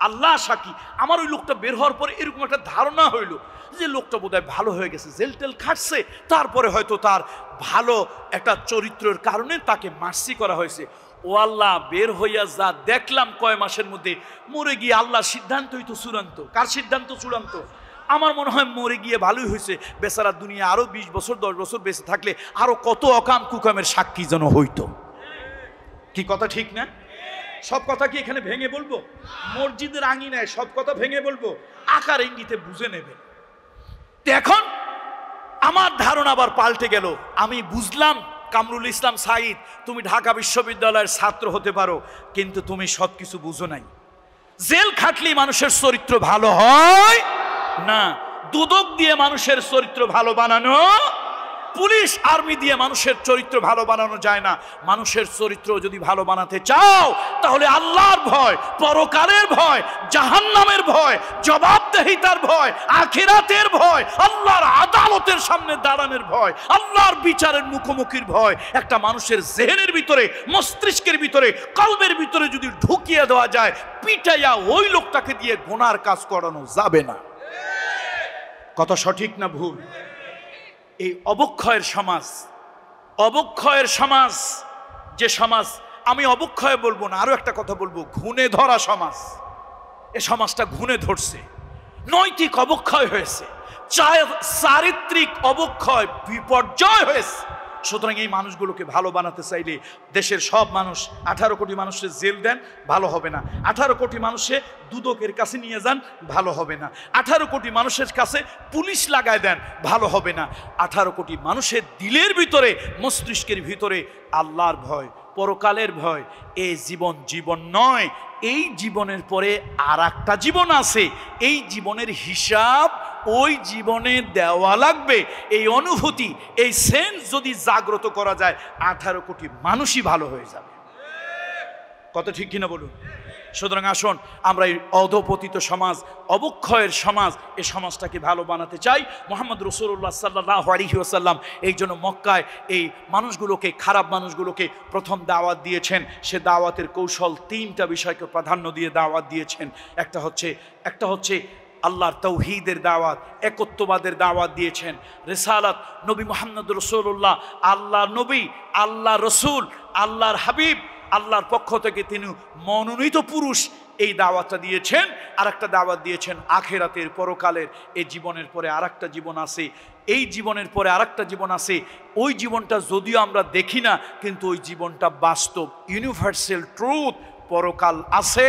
S1: আল্লাহ সাক্ষী। আমার ওই লোকটা বের হওয়ার পরে এরকম একটা ধারণা হইলো যে লোকটা বোধহয় ভালো হয়ে গেছে, জেল টেল খাটছে, তারপরে হয়তো তার ভালো একটা চরিত্রের কারণে তাকে মার্সি করা হয়েছে। ও আল্লাহ, বের হইয়া যা দেখলাম কয় মাসের মধ্যে, মরে গিয়ে আল্লাহ সিদ্ধান্তই তো চূড়ান্ত। কার সিদ্ধান্ত চূড়ান্ত? আমার মনে হয় মরে গিয়ে ভালোই হয়েছে, বেচারা দুনিয়া আরো 20 বছর 10 বছর বেঁচে থাকলে আরো কত অকাম কুকামের সাক্ষী যেন হইতো। কি কথা ঠিক না? সব কথা কি এখানে ভেঙে বলবো? মসজিদের আঙিনায় সব কথা ভেঙে বলবো? আকার ইঙ্গিতে বুঝে নেবে। এখন আমার ধারণা আবার পাল্টে গেল। আমি বুঝলাম কামরুল ইসলাম সাঈদ, তুমি ঢাকা বিশ্ববিদ্যালয়ের ছাত্র হতে পারো, কিন্তু তুমি সবকিছু বুঝো নাই। জেল খাটলেই মানুষের চরিত্র ভালো হয় না, দুদক দিয়ে মানুষের চরিত্র ভালো বানানো, পুলিশ আর্মি দিয়ে মানুষের চরিত্র ভালো বানানো যায় না। মানুষের চরিত্র যদি ভালো বানাতে চাও তাহলে আল্লাহর ভয়, পরকালের ভয়, জাহান্নামের ভয়, জবাবদেহিতার ভয়, আখিরাতের ভয়, আল্লাহর আদালতের সামনে দাঁড়ানোর ভয়, আল্লাহর বিচারের মুখোমুখির ভয় একটা মানুষের জেহেনের ভিতরে, মস্তিষ্কের ভিতরে, কলবের ভিতরে যদি ঢুকিয়ে দেওয়া যায়, পিটাইয়া ওই লোকটাকে দিয়ে গুনার কাজ করানো যাবে না। কথা সঠিক না ভুল? এই অবক্ষয়ের সমাজ, অবক্ষয়ের সমাজ, যে সমাজ, আমি অবক্ষয় বলবো না, আরো একটা কথা বলবো, ঘুণে ধরা সমাজ। এ সমাজটা ঘুণে ধরছে, নৈতিক অবক্ষয় হয়েছে, চারিত্রিক অবক্ষয়, বিপর্যয় হয়েছে। সুতরাং এই মানুষগুলোকে ভালো বানাতে চাইলে দেশের সব মানুষ, 18 কোটি মানুষের জেল দেন, ভালো হবে না। 18 কোটি মানুষে দুদকের কাছে নিয়ে যান, ভালো হবে না। 18 কোটি মানুষের কাছে পুলিশ লাগায় দেন, ভালো হবে না। 18 কোটি মানুষের দিলের ভিতরে, মস্তিষ্কের ভিতরে আল্লাহর ভয়, পরকালের ভয়। এই জীবন জীবন নয়, এই জীবনের পরে আর একটা জীবন আছে, এই জীবনের হিসাব ওই জীবনে দেওয়া লাগবে। এই অনুভূতি, এই সেন্স যদি জাগ্রত করা যায়, 18 কোটি মানুষই ভালো হয়ে যাবে। কত ঠিক কিনা বলুন? সুতরাং আসুন আমরা এই অধপতিত সমাজ, অবক্ষয়ের সমাজ, এই সমাজটাকে ভালো বানাতে চাই। মুহাম্মদ রাসূলুল্লাহ সাল্লাল্লাহু আলাইহি ওয়াসাল্লাম এই জন্য মক্কায় এই মানুষগুলোকে, খারাপ মানুষগুলোকে প্রথম দাওয়াত দিয়েছেন। সে দাওয়াতের কৌশল 3টা বিষয়কে প্রাধান্য দিয়ে দাওয়াত দিয়েছেন। একটা হচ্ছে আল্লাহর তাওহীদের দাওয়াত, একত্ববাদের দাওয়াত দিয়েছেন। রিসালাত, নবী মুহাম্মদ রাসূলুল্লাহ আল্লাহর নবী, আল্লাহর রসুল, আল্লাহর হাবিব, আল্লাহর পক্ষ থেকে তিনি মনোনীত পুরুষ, এই দাওয়াতটা দিয়েছেন। আর একটা দাওয়াত দিয়েছেন আখিরাতের, পরকালের। এই জীবনের পরে আর একটা জীবন আছে, এই জীবনের পরে আর একটা জীবন আছে। ওই জীবনটা যদিও আমরা দেখি না, কিন্তু ওই জীবনটা বাস্তব, ইউনিভার্সাল ট্রুথ। পরকাল আছে,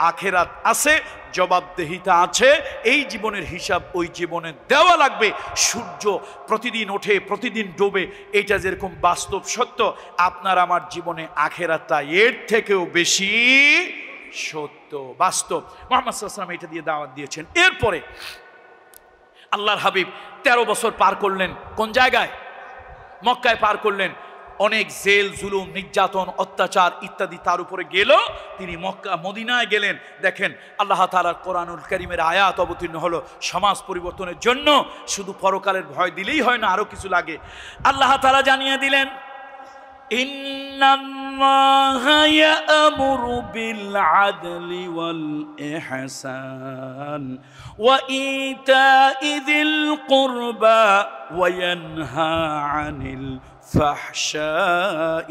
S1: আখিরাত আছে, জবাবদেহিতা আছে। এই জীবনের হিসাব ওই জীবনে দেওয়া লাগবে। সূর্য প্রতিদিন ওঠে, প্রতিদিন ডোবে, এটা যেরকম বাস্তব সত্য, আপনার আমার জীবনে আখিরাতটা এর থেকেও বেশি সত্য, বাস্তব। মুহাম্মদ সাল্লাল্লাহু আলাইহি ওয়াসাল্লাম এটা দিয়ে দাওয়াত দিয়েছেন। এরপরে আল্লাহর হাবিব 13 বছর পার করলেন। কোন জায়গায়? মক্কায় পার করলেন। অনেক জেল, জুলুম, নির্যাতন, অত্যাচার ইত্যাদি তার উপরে গেল। তিনি মদিনায় গেলেন। দেখেন আল্লাহ তাআলার কোরআনুল কারীমের আয়াত অবতীর্ণ হলো সমাজ পরিবর্তনের জন্য। শুধু পরকালের ভয় দিলেই হয় না, আরো কিছু লাগে। আল্লাহ তাআলা জানিয়ে দিলেন, ইন্নাল্লাহা ইয়া'মুরু বিল আদলি ওয়াল ইহসান ওয়া ইতা'i যিল কুরবা ওয়া ইয়ানহা আনিল الفحشاء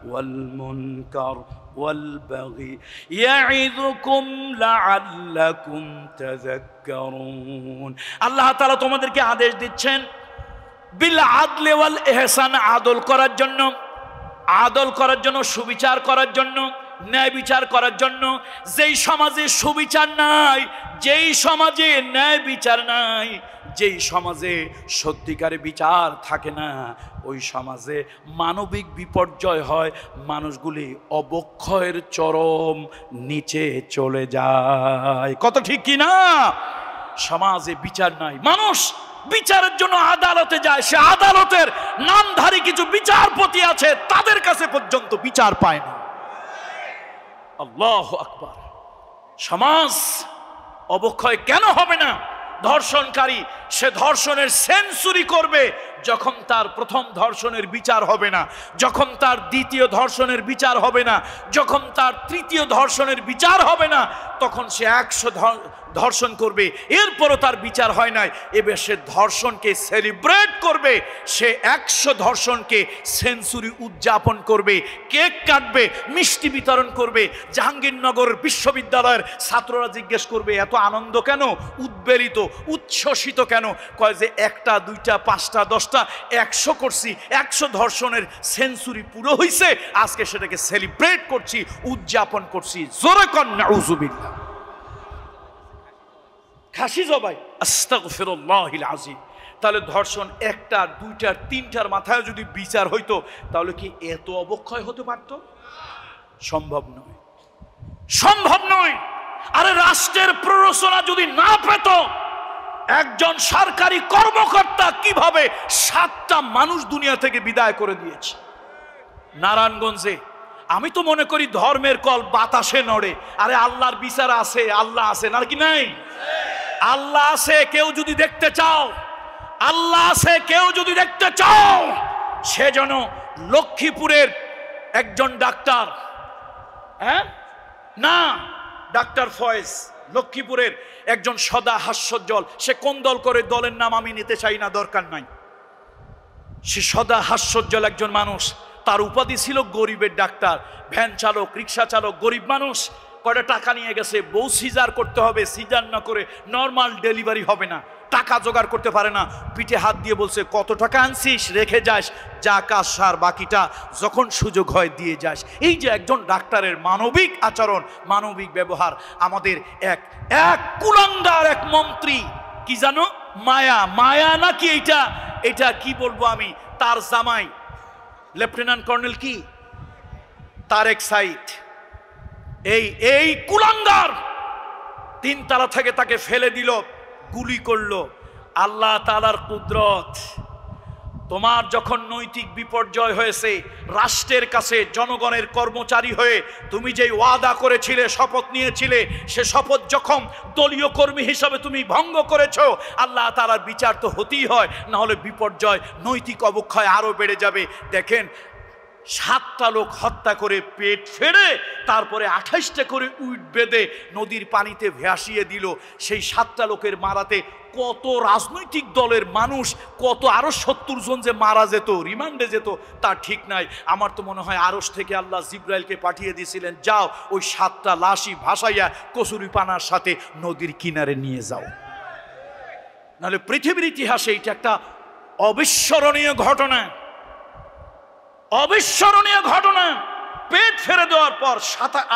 S1: والمنكر والبغي يعظكم لعلكم تذكرون। আল্লাহ তাআলা তোমাদেরকে আদেশ দিচ্ছেন বিল আদলে ওয়াল ইহসান, আদল করার জন্য, আদল করার জন্য, সুবিচার করার জন্য, ন্যায় বিচার করার জন্য। যেই সমাজে সুবিচার নাই, যেই সমাজে ন্যায় বিচার নাই, যেই সমাজে সত্যিকারে বিচার থাকে না, ওই সমাজে মানবিক বিপর্যয় হয়, মানুষগুলি অবক্ষয়ের চরম নিচে চলে যায়। কত ঠিক কি না? সমাজে বিচার নাই, মানুষ বিচারের জন্য আদালতে যায়, সে আদালতের নামধারী কিছু বিচারপতি আছে, তাদের কাছে পর্যন্ত বিচার পায় না। আল্লাহু আকবার। সমাজ অবক্ষয় কেন হবে না? ধর্ষণকারী সে ধর্ষণের সেঞ্চুরি করবে যখন তার প্রথম ধর্ষণের বিচার হবে না, যখন তার দ্বিতীয় ধর্ষণের বিচার হবে না, যখন তার তৃতীয় ধর্ষণের বিচার হবে না, তখন সে 100 ধর্ষণ করবে, এরপরও তার বিচার হয় নাই, এবার সে ধর্ষণকে সেলিব্রেট করবে, সে 100 ধর্ষণকে সেঞ্চুরি উদযাপন করবে, কেক কাটবে, মিষ্টি বিতরণ করবে। জাহাঙ্গীরনগর বিশ্ববিদ্যালয়ের ছাত্ররা জিজ্ঞেস করবে এত আনন্দ কেন, উদ্বেলিত, উচ্ছ্বসিত কেন? কয় যে 1টা 2টা 5টা 10টা 100 করছি, 100 ধর্ষণের সেঞ্চুরি পুরো হইছে, আজকে সেটাকে সেলিব্রেট করছি, উদযাপন করছি। জোরে কর নাউযুবিল্লাহ। খাসি জবাই, আস্তাগফিরুল্লাহিল আযীম। তাহলে ধর্ষণ 1টা 2টা 3টার মাথায় যদি বিচার হইতো, তাহলে কি এত অবক্ষয় হতে পারত? সম্ভব নয়, সম্ভব নয়। আরে রাষ্ট্রের প্ররোচনা যদি না পেত, একজন সরকারি কর্মকর্তা কিভাবে 7টা মানুষ দুনিয়া থেকে বিদায় করে দিয়েছে। নারায়ণগঞ্জে আমি তো মনে করি ধর্মের কল বাতাসে নড়ে। আরে আল্লাহর বিচার আছে, আল্লাহ আছে নাকি নাই? আল্লাহ আছে। কেউ যদি দেখতে চাও, আল্লাহ আছে, কেউ যদি দেখতে চাও, সেজন্য লক্ষ্মীপুরের একজন ডাক্তার, না ডাক্তার ফয়েজ, লক্ষ্মীপুরের একজন সদা হাস্যোজ্জ্বল, সে কোন দল করে, দলের নাম আমি নিতে চাই না, দরকার নাই। সে সদা হাস্যোজ্জ্বল একজন মানুষ, তার উপাধি ছিল গরিবের ডাক্তার, ভ্যান চালক, রিক্সা চালক, গরিব মানুষ। কয়টা টাকা নিয়ে গেছে, বউ সিজার করতে হবে, সিজার না করে নর্মাল ডেলিভারি হবে না, টাকা জোগাড় করতে পারে না, পিঠে হাত দিয়ে বলছে কত টাকা আনছিস, রেখে যাস, যা কাজ সার, বাকিটা যখন সুযোগ হয় দিয়ে যাস। এই যে একজন ডাক্তারের মানবিক আচরণ, মানবিক ব্যবহার। আমাদের এক কুলাঙ্গার এক মন্ত্রী, কি জানো, মায়া নাকি এটা কি বলবো আমি, তার জামাই লেফটেন্যান্ট কর্নেল কি তারেক সাইদ, এই কুলাঙ্গার 3 তলা থেকে তাকে ফেলে দিল, গুলি করলো। আল্লাহ তাআলার কুদরত। তোমার যখন নৈতিক বিপর্যয় হয়েছে, রাষ্ট্রের কাছে জনগণের কর্মচারী হয়ে তুমি যেই ওয়াদা করেছিলে, শপথ নিয়েছিলে, সে শপথ যখন দলীয় কর্মী হিসাবে তুমি ভঙ্গ করেছো, আল্লাহ তাআলার বিচার তো হতেই হয়, না হলে বিপর্যয়, নৈতিক অবক্ষয় আরো বেড়ে যাবে। দেখেন 7টা লোক হত্যা করে পেট ফেড়ে তারপরে 28টা করে উইট বেঁধে নদীর পানিতে ভাসিয়ে দিল। সেই 7টা লোকের মারাতে কত রাজনৈতিক দলের মানুষ, কত আরো 70 জন যে মারা যেত, রিমান্ডে যেত, তার ঠিক নাই। আমার তো মনে হয় আরশ থেকে আল্লাহ জিব্রাইলকে পাঠিয়ে দিয়েছিলেন, যাও ওই 7টা লাশই ভাসাইয়া কচুরি পানার সাথে নদীর কিনারে নিয়ে যাও। নাহলে পৃথিবীর ইতিহাসে এটা একটা অবিস্মরণীয় ঘটনা, অবিস্মরণীয় ঘটনা। পেট ফেরে দেওয়ার পর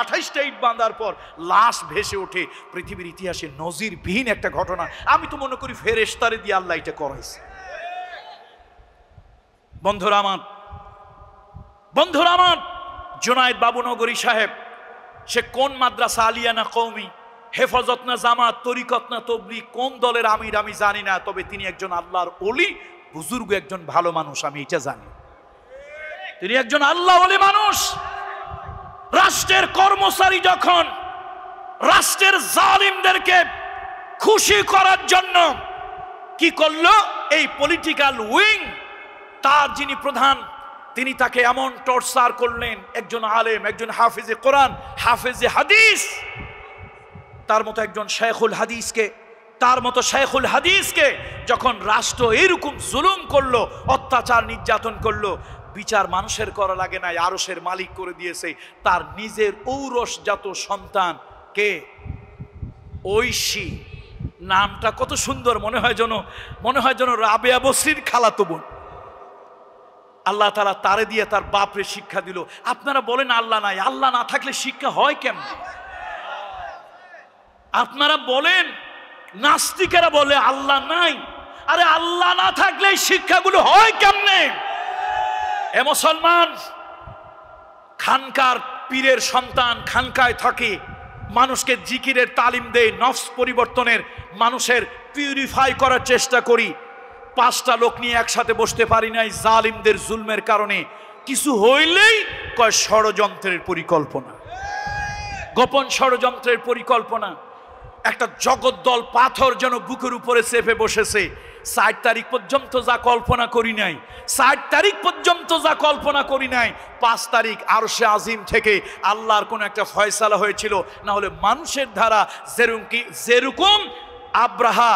S1: 28টা ইট বাঁধার পর লাশ ভেসে ওঠে, পৃথিবীর ইতিহাসে নজিরবিহীন একটা ঘটনা। আমি তো মনে করি ফেরেশতারে দিয়ে আল্লাহ এটা করাইছে। বন্ধুরা আমার, জুনায়েদ বাবুনগরী সাহেব, সে কোন মাদ্রাসা, আলিয়া না কওমি, হেফাজত না জামাত, তরিকত না তবলিগ, কোন দলের আমির আমি জানি না, তবে তিনি একজন আল্লাহর ওলি, বুজুর্গ একজন ভালো মানুষ, আমি এটা জানি। তিনি একজন আল্লাহ ওলি মানুষ। রাষ্ট্রের কর্মচারী যখন রাষ্ট্রের জালিমদেরকে খুশি করার জন্য কি করলো, এই পলিটিক্যাল উইং, তার যিনি প্রধান, তিনি তাকে এমন টর্চার করলেন। একজন আলেম, একজন হাফেজে কোরআন, হাফেজে হাদিস, তার মতো একজন শাইখুল হাদিসকে যখন রাষ্ট্র এরকম জুলুম করলো, অত্যাচার নির্যাতন করলো, বিচার মানুষের করা লাগে নাই, আরশের মালিক করে দিয়েছে। তার নিজের ঔরসজাত সন্তান কে? ঐশী। নামটা কত সুন্দর, মনে হয় যেন রাবেয়া বসরির খালাতো বোন। আল্লাহ তাআলা তারে দিয়ে তার বাপরে শিক্ষা দিল। আপনারা বলেন আল্লাহ নাই, আল্লাহ না থাকলে শিক্ষা হয় কেমন? আপনারা বলেন, নাস্তিকেরা বলে আল্লাহ নাই, আরে আল্লাহ না থাকলে শিক্ষাগুলো হয় কেমনে? এ মুসলমান, খানকার পীরের সন্তান খানকায় থাকে, মানুষকে জিকিরের তালিম দেয়, নফস পরিবর্তনের, মানুষের পিউরিফাই করার চেষ্টা করি। 5টা লোক নিয়ে একসাথে বসতে পারি নাই জালিমদের জুলমের কারণে। কিছু হইলেই কয় ষড়যন্ত্রের পরিকল্পনা, গোপন ষড়যন্ত্রের পরিকল্পনা। একটা জগদ্দল পাথর যেন বুকের উপরে চেপে বসেছে। 60 তারিখ পর্যন্ত যা কল্পনা করি নাই, 60 তারিখ পর্যন্ত যা কল্পনা করি নাই, 5 তারিখ আরশে আজিম থেকে আল্লাহর কোন একটা ফয়সালা হয়েছিল। না হলে মানুষের দ্বারা যেরকম আব্রাহা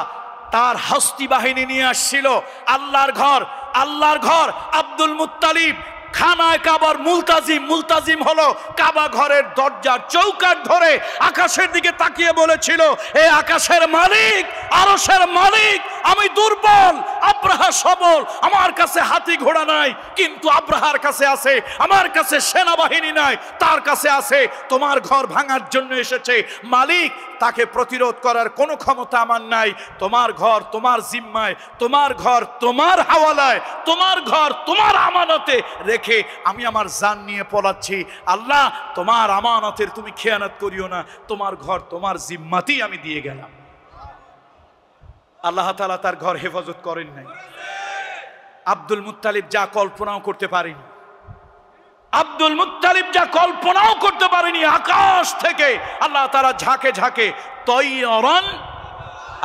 S1: তার হস্তি বাহিনী নিয়ে আসছিল আল্লাহর ঘর আব্দুল মুত্তালিব খানায় কাবার মুলতাজিম হলো কাবা ঘরের দরজার চৌকাঠ ধরে আকাশের দিকে তাকিয়ে বলেছিল, এ আকাশের মালিক, আরশের মালিক, আমি দুর্বল, আব্রাহা সবল, আমার কাছে হাতি ঘোড়া নাই, কিন্তু আব্রাহার কাছে আছে, আমার কাছে সেনাবাহিনী নাই, তার কাছে আছে, তোমার ঘর ভাঙার জন্য এসেছে মালিক, তাকে প্রতিরোধ করার কোনো ক্ষমতা আমার নাই, তোমার ঘর তোমার জিম্মায়, তোমার ঘর তোমার হাওয়ালায়, তোমার ঘর তোমার আমানতে রেখে আমি আমার জান নিয়ে পলাচ্ছি। আল্লাহ, তোমার আমানতের তুমি খেয়ানত করিও না, তোমার ঘর তোমার জিম্মাতেই আমি দিয়ে গেলাম। আল্লাহ তাআলা তার ঘর হেফাজত করেন নাই। আব্দুল মুত্তালিব যা কল্পনাও করতে পারেনি, আব্দুল মুত্তালিব যা কল্পনাও করতে পারেনি, আকাশ থেকে আল্লাহ তাআলা ঝাঁকে ঝাঁকে তয়রান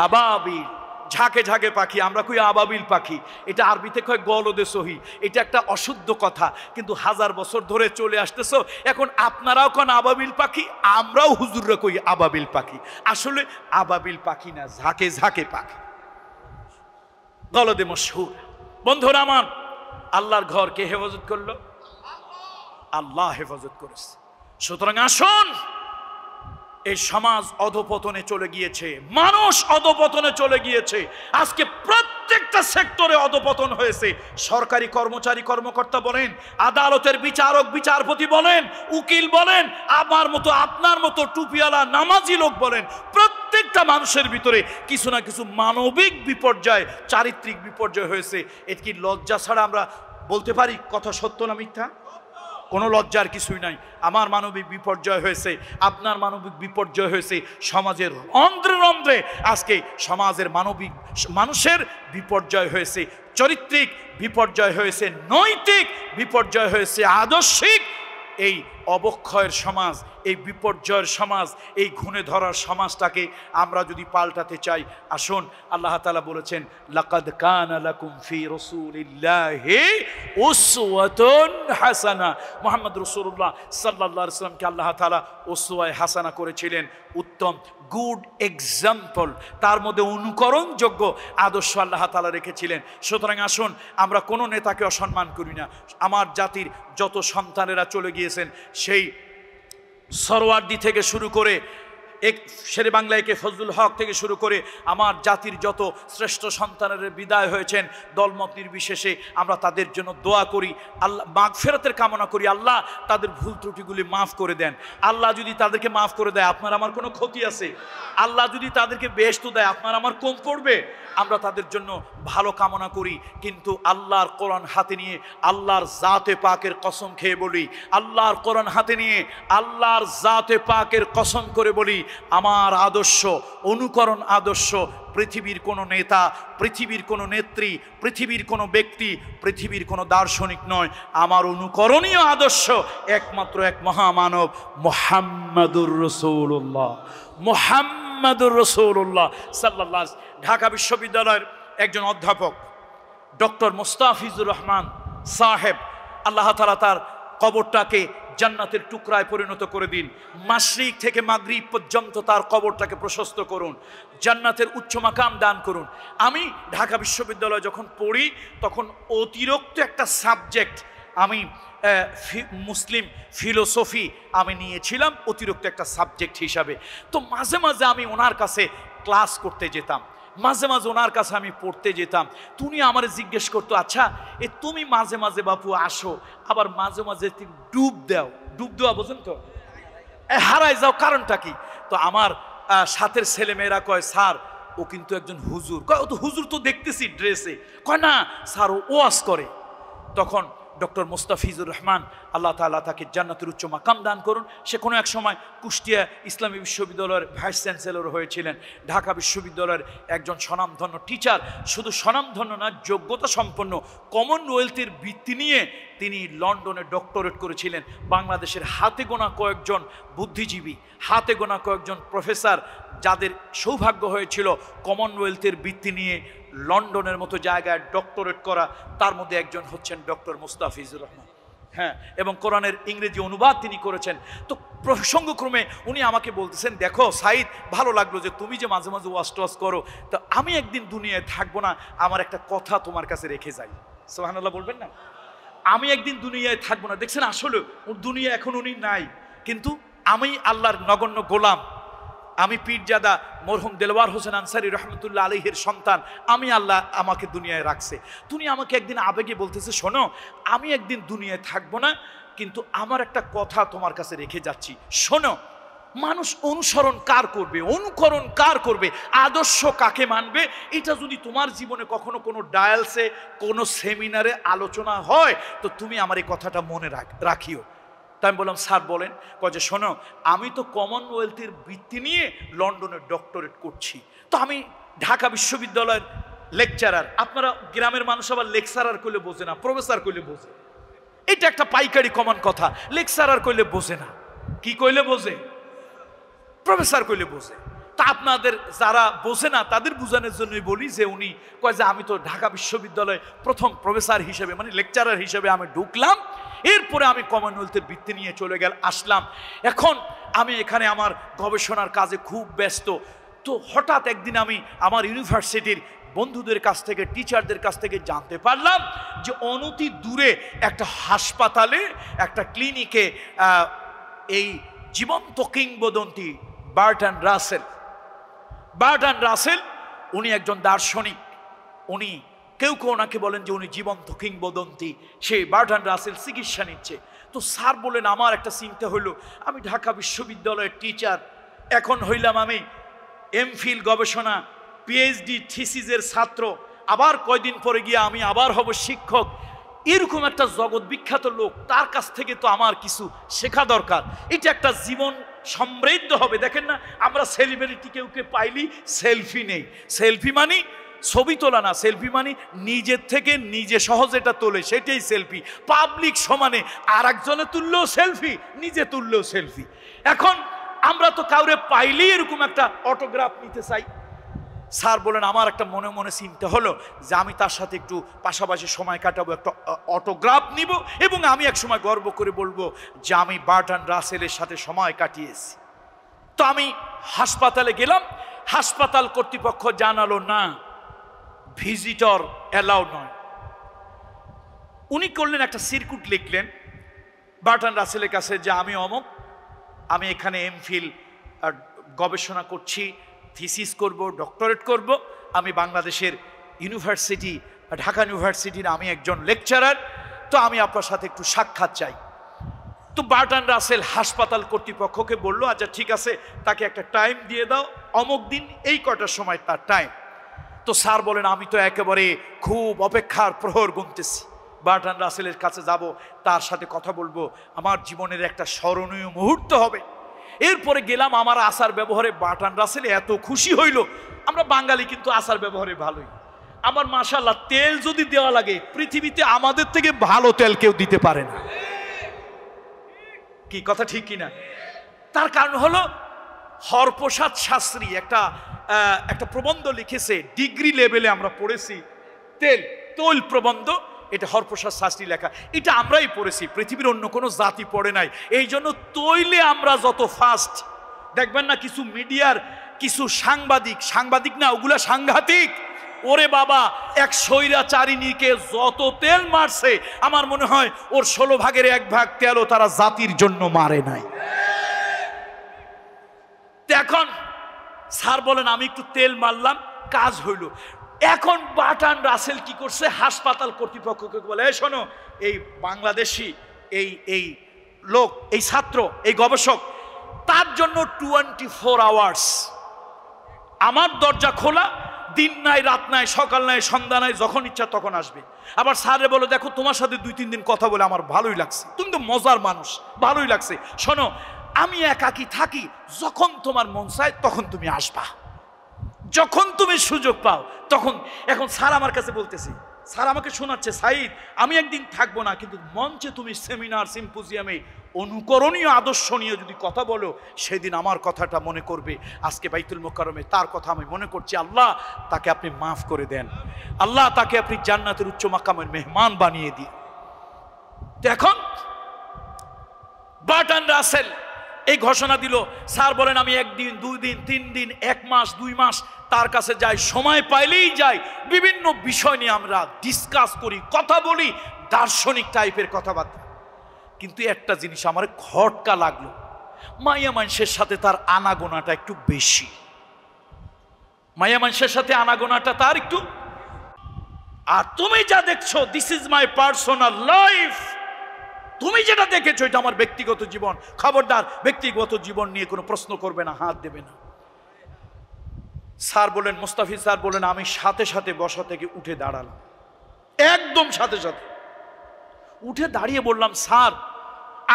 S1: আবাবিল, ঝাঁকে ঝাঁকে পাখি, আমরা কই আবাবিল পাখি, এটা আরবিতে কয় গলদে সহি। এটা একটা অশুদ্ধ কথা, কিন্তু 1000 বছর ধরে চলে আসতেছো, এখন আপনারাও কোন আবাবিল পাখি, আমরাও হুজুররা কই আবাবিল পাখি। আসলে আবাবিল পাখি না, ঝাঁকে ঝাঁকে পাখি, গলদে মশহুর। বন্ধুরা আমার, আল্লাহর ঘর কে হেফাজত করলো? আল্লাহ হেফাজত করেছে। সুতরাং আসুন, এই সমাজ অধপতনে চলে গিয়েছে, মানুষ অধপতনে চলে গিয়েছে। আজকে প্রত্যেকটা সেক্টরে অধপতন হয়েছে। সরকারি কর্মচারী কর্মকর্তা বলেন, আদালতের বিচারক বিচারপতি বলেন, উকিল বলেন, আমার মতো আপনার মতো টুপিওয়ালা নামাজি লোক বলেন, প্রত্যেকটা মানুষের ভিতরে কিছু না কিছু মানবিক বিপর্যয়, চারিত্রিক বিপর্যয় হয়েছে। এর কি লজ্জা ছাড়া আমরা বলতে পারি কথা সত্য না মিথ্যা? কোনো লজ্জার কিছুই নাই। আমার মানবিক বিপর্যয় হয়েছে, আপনার মানবিক বিপর্যয় হয়েছে, সমাজের রন্ধ্রে রন্ধ্রে আজকে সমাজের মানুষের বিপর্যয় হয়েছে, চরিত্রিক বিপর্যয় হয়েছে, নৈতিক বিপর্যয় হয়েছে, আদর্শিক এই অবক্ষয়ের সমাজ, এই বিপর্যয়ের সমাজ, এই ঘুণে ধরার সমাজটাকে আমরা যদি পাল্টাতে চাই, আসুন। আল্লাহ তাআলা বলেছেন, লাকাদ কানা লাকুম ফি রাসূলিল্লাহি উসওয়াতুন হাসানা। মুহাম্মদ রাসূলুল্লাহ সাল্লাল্লাহু আলাইহি ওয়াসাল্লামকে আল্লাহ তাআলা উসওয়ায়ে হাসানা করেছিলেন, উত্তম গুড এক্সাম্পল, তার মধ্যে অনুকরণযোগ্য আদর্শ আল্লাহ তাআলা রেখেছিলেন। সুতরাং আসুন, আমরা কোনো নেতাকে অসম্মান করি না। আমার জাতির যত সন্তানেরা চলে গিয়েছেন, সেই সরওয়ার্দী থেকে শুরু করে শেরে বাংলা একে ফজলুল হক থেকে শুরু করে আমার জাতির যত শ্রেষ্ঠ সন্তানের বিদায় হয়েছেন, দলমত নির্বিশেষে আমরা তাদের জন্য দোয়া করি, আল্লাহ মাগফিরাতের কামনা করি, আল্লাহ তাদের ভুল ত্রুটিগুলি মাফ করে দেন। আল্লাহ যদি তাদেরকে মাফ করে দেয়, আপনার আমার কোনো ক্ষতি আছে? আল্লাহ যদি তাদেরকে বেহেশত দেয়, আপনার আমার কম পড়বে? আমরা তাদের জন্য ভালো কামনা করি, কিন্তু আল্লাহর কোরআন হাতে নিয়ে আল্লাহর জাতে পাকের কসম খেয়ে বলি, আল্লাহর কোরআন হাতে নিয়ে আল্লাহর জাতে পাকের কসম করে বলি, আমার আদর্শ, অনুকরণ আদর্শ পৃথিবীর কোনো নেতা, পৃথিবীর কোনো নেত্রী, পৃথিবীর কোনো ব্যক্তি, পৃথিবীর কোনো দার্শনিক নয়। আমার অনুকরণীয় আদর্শ একমাত্র এক মহামানব, মুহাম্মাদুর রাসূলুল্লাহ, মুহাম্মাদুর রাসূলুল্লাহ সাল্লাল্লাহু আলাইহি। ঢাকা বিশ্ববিদ্যালয়ের একজন অধ্যাপক ডক্টর মোস্তাফিজুর রহমান সাহেব, আল্লাহ তাআলা তার কবরটাকে জান্নাতের টুকরায় পরিণত করে দিন। মাশরিক থেকে মাগরিব পর্যন্ত তার কবরটাকে প্রশস্ত করুন, জান্নাতের উচ্চ মাকাম দান করুন। আমি ঢাকা বিশ্ববিদ্যালয়ে যখন পড়ি, তখন অতিরিক্ত একটা সাবজেক্ট আমি মুসলিম ফিলোসফি আমি নিয়েছিলাম অতিরিক্ত একটা সাবজেক্ট হিসাবে। তো মাঝে মাঝে আমি ওনার কাছে ক্লাস করতে যেতাম, মাঝে মাঝে ওনার কাছে আমি পড়তে যেতাম। তুমি আমার জিজ্ঞেস করতো, আচ্ছা তুমি মাঝে মাঝে বাপু আসো, আবার মাঝে মাঝে ডুব দাও, ডুব দেওয়া বোঝেন তো, হারাই যাও, কারণটা কি? তো আমার সাথের ছেলেমেয়েরা কয়, স্যার ও কিন্তু একজন হুজুর। কয়, ও তো হুজুর তো দেখতেছি ড্রেসে। কয় না স্যার, ও ওয়াজ করে। তখন ডক্টর মুস্তাফিজুর রহমান, আল্লাহ তাআলা তাকে জান্নাতের উচ্চ মাকাম দান করুন, সে কোনো এক সময় কুষ্টিয়া ইসলামী বিশ্ববিদ্যালয়ের ভাইস চ্যান্সেলর হয়েছিলেন, ঢাকা বিশ্ববিদ্যালয়ের একজন স্বনামধন্য টিচার। শুধু স্বনামধন্য না, যোগ্যতা সম্পন্ন, কমনওয়েলথের বৃত্তি নিয়ে তিনি লন্ডনে ডক্টরেট করেছিলেন। বাংলাদেশের হাতে গোনা কয়েকজন বুদ্ধিজীবী, হাতে গোনা কয়েকজন প্রফেসর যাদের সৌভাগ্য হয়েছিল কমনওয়েলথের বৃত্তি নিয়ে লন্ডনের মতো জায়গায় ডক্টরেট করা, তার মধ্যে একজন হচ্ছেন ডক্টর মুস্তাফিজুর রহমান। হ্যাঁ, এবং কোরআনের ইংরেজি অনুবাদ তিনি করেছেন। তো প্রসঙ্গক্রমে উনি আমাকে বলতেছেন, দেখো সাইদ, ভালো লাগলো যে তুমি যে মাঝে মাঝে ওয়াজ টোয়াজ করো, তো আমি একদিন দুনিয়ায় থাকবো না, আমার একটা কথা তোমার কাছে রেখে যাই। সুবহানাল্লাহ বলবেন না? আমি একদিন দুনিয়ায় থাকবো না। দেখছেন, আসলে ওর দুনিয়া এখন উনি নাই, কিন্তু আমি আল্লাহর নগণ্য গোলাম, আমি পীরজাদা মরহুম দেলওয়ার হোসেন আনসারী রহমতুল্লাহ আলাইহির সন্তান, আমি আল্লাহ আমাকে দুনিয়ায় রাখছে। তুমি আমাকে একদিন আবেগে বলতেছে, শোনো আমি একদিন দুনিয়ায় থাকবো না, কিন্তু আমার একটা কথা তোমার কাছে রেখে যাচ্ছি, শোনো। মানুষ অনুসরণ কার করবে, অনুকরণ কার করবে, আদর্শ কাকে মানবে, এটা যদি তোমার জীবনে কখনো কোনো ডায়ালসে, কোনো সেমিনারে আলোচনা হয়, তো তুমি আমার এই কথাটা মনে রাখিও। তাই আমি বললাম, স্যার বলেন। কয় যে, শোনো আমি তো কমনওয়েলথের বৃত্তি নিয়ে লন্ডনে ডক্টরেট করছি, তো আমি ঢাকা বিশ্ববিদ্যালয়ের লেকচারার। আপনারা গ্রামের মানুষ আবার লেকচারার করলে বোঝে না, প্রফেসর করলে বোঝে। এটা একটা পাইকারি কমন কথা, লেকচারার করলে বোঝে না, কি কইলে বোঝে? প্রফেসর কইলে বোঝে। তা আপনাদের যারা বোঝে না তাদের বোঝানোর জন্যই বলি যে উনি কয় যে আমি তো ঢাকা বিশ্ববিদ্যালয়ে প্রথম প্রফেসর হিসেবে, মানে লেকচারার হিসেবে আমি ঢুকলাম, এরপরে আমি কমনওয়েলথের বৃত্তি নিয়ে চলে আসলাম। এখন আমি এখানে আমার গবেষণার কাজে খুব ব্যস্ত। তো হঠাৎ একদিন আমি আমার ইউনিভার্সিটির বন্ধুদের কাছ থেকে, টিচারদের কাছ থেকে জানতে পারলাম যে অনতি দূরে একটা হাসপাতালে, একটা ক্লিনিকে এই জীবন্ত কিংবদন্তি বার্ট্রান্ড রাসেল, উনি একজন দার্শনিক, উনি কেউ কেউ ওনাকে বলেন যে উনি জীবন্ত কিংবদন্তি, সেই বার্ট্রান্ড রাসেল চিকিৎসা নিচ্ছে। তো স্যার বলেন, আমার একটা চিন্তা হইল, আমি ঢাকা বিশ্ববিদ্যালয়ের টিচার, এখন হইলাম আমি এমফিল গবেষণা পিএইচডি থিসিসের ছাত্র, আবার কয়দিন পরে গিয়ে আমি আবার হব শিক্ষক। এরকম একটা জগৎ বিখ্যাত লোক, তার কাছ থেকে তো আমার কিছু শেখা দরকার, এটা একটা জীবন সমৃদ্ধ হবে। দেখেন না, আমরা সেলিব্রিটি কেউ পাইলি সেলফি নেই, সেলফি মানে ছবি তোলা না, সেলফি মানে নিজের থেকে নিজে সহজ এটা তোলে, সেটাই সেলফি। পাবলিক সমানে আর একজনে তুললেও সেলফি, নিজে তুললেও সেলফি। এখন আমরা তো কাউরে পাইলি এরকম একটা অটোগ্রাফ নিতে চাই। স্যার বলেন, আমার একটা মনে মনে চিন্তা হলো যে আমি তার সাথে একটু পাশাপাশি সময় কাটাবো, একটা অটোগ্রাফ নিব, এবং আমি এক সময় গর্ব করে বলবো যে আমি বার্ট্রান্ড রাসেলের সাথে সময় কাটিয়েছি। তো আমি হাসপাতালে গেলাম, হাসপাতাল কর্তৃপক্ষ জানালো না, ভিজিটর অ্যালাউ নয়। উনি করলেন একটা সিরকুট লিখলেন বার্ট্রান্ড রাসেলের কাছে যে আমি অমুক, আমি এখানে এমফিল গবেষণা করছি, থিসিস করব, ডক্টরেট করব, আমি বাংলাদেশের ইউনিভার্সিটি, ঢাকা ইউনিভার্সিটির আমি একজন লেকচারার, তো আমি আপনার সাথে একটু সাক্ষাৎ চাই। তো বার্ট্রান্ড রাসেল হাসপাতাল কর্তৃপক্ষকে বলল, আচ্ছা ঠিক আছে, তাকে একটা টাইম দিয়ে দাও, অমুক দিন এই কটার সময় তার টাইম। তো স্যার বলেন, আমি তো একেবারে খুব অপেক্ষার প্রহর গুনতেছি, বার্ট্রান্ড রাসেলের কাছে যাব, তার সাথে কথা বলবো, আমার জীবনের একটা স্মরণীয় মুহূর্ত হবে। এরপরে গেলাম, আমার আচার ব্যবহারে বার্ট্রান্ড রাসেল এত খুশি হইল। আমরা বাঙালি কিন্তু আচার ব্যবহারে ভালোই। আমার মাশাআল্লাহ, তেল যদি দেওয়া লাগে পৃথিবীতে আমাদের থেকে ভালো তেল কেউ দিতে পারে না। কি কথা ঠিক কিনা? তার কারণ হলো হরপ্রসাদ শাস্ত্রী একটা প্রবন্ধ লিখেছে, ডিগ্রি লেভেলে আমরা পড়েছি, তৈল প্রবন্ধ, এটা হরপ্রসাদ শাস্ত্রী লেখা, এটা আমরাই পড়েছি, পৃথিবীর অন্য কোনো জাতি পড়ে নাই। এই জন্য তৈলে আমরা যত ফাস্ট, দেখবেন না কিছু মিডিয়ার কিছু সাংবাদিক না, ওগুলা সাংঘাতিক, ওরে বাবা, এক স্বৈরাচারিণীকে যত তেল মারছে, আমার মনে হয় ওর 16 ভাগের 1 ভাগ তেলও তারা জাতির জন্য মারে নাই। এখন স্যার বলেন আমি একটু তেল মারলাম, কাজ হইল। এখন বাটান রাসেল কি করছে, হাসপাতাল কর্তৃপক্ষকে বলে, এই শোনো, এই বাংলাদেশি এই লোক, এই ছাত্র, এই গবেষক, তার জন্য 24 আওয়ার্স আমার দরজা খোলা, দিন নাই রাত নাই, সকাল নাই সন্ধ্যা নাই, যখন ইচ্ছা তখন আসবে। আবার স্যারে বলো, দেখো তোমার সাথে 2-3 দিন কথা বলে আমার ভালোই লাগছে, তুমি তো মজার মানুষ, ভালোই লাগছে, শোনো আমি একাকি থাকি, যখন তোমার মন চায় তখন তুমি আসবা, যখন তুমি সুযোগ পাও তখন। এখন স্যার আমার কাছে বলতেছে, স্যার আমাকে শোনাচ্ছে, সাইদ আমি একদিন থাকবো না, কিন্তু মঞ্চে তুমি সেমিনার সিম্পোজিয়ামে অনুকরণীয় আদর্শ নিয়ে যদি কথা বলো, সেদিন আমার কথাটা মনে করবে। আজকে বাইতুল মোকাররমে তার কথা আমি মনে করছি, আল্লাহ তাকে আপনি মাফ করে দেন, আল্লাহ তাকে আপনি জান্নাতের উচ্চ মাকামের মেহমান বানিয়ে দিন। এখন বার্টন রাসেল এই ঘোষণা দিল। স্যার বলেন আমি 1 দিন 2 দিন 3 দিন 1 মাস 2 মাস তার কাছে যাই, সময় পাইলেই যাই, বিভিন্ন বিষয় নিয়ে আমরা ডিসকাস করি, কথা বলি, দার্শনিক টাইপের কথাবার্তা। কিন্তু একটা জিনিস আমার খটকা লাগলো, মাইয়া মানুষের সাথে তার আনাগোনাটা একটু বেশি, মাইয়া মানুষের সাথে আনাগোনাটা তার একটু। আর তুমি যা দেখছো, this is my personal life, তুমি যেটা দেখেছো এটা আমার ব্যক্তিগত জীবন, খবরদার ব্যক্তিগত জীবন নিয়ে কোনো প্রশ্ন করবে না, হাত দেবে না। স্যার বলেন, মুস্তাফিজ স্যার বলেন, আমি সাথে সাথে বসা থেকে উঠে দাঁড়ালাম, একদম সাথে সাথে উঠে দাঁড়িয়ে বললাম, স্যার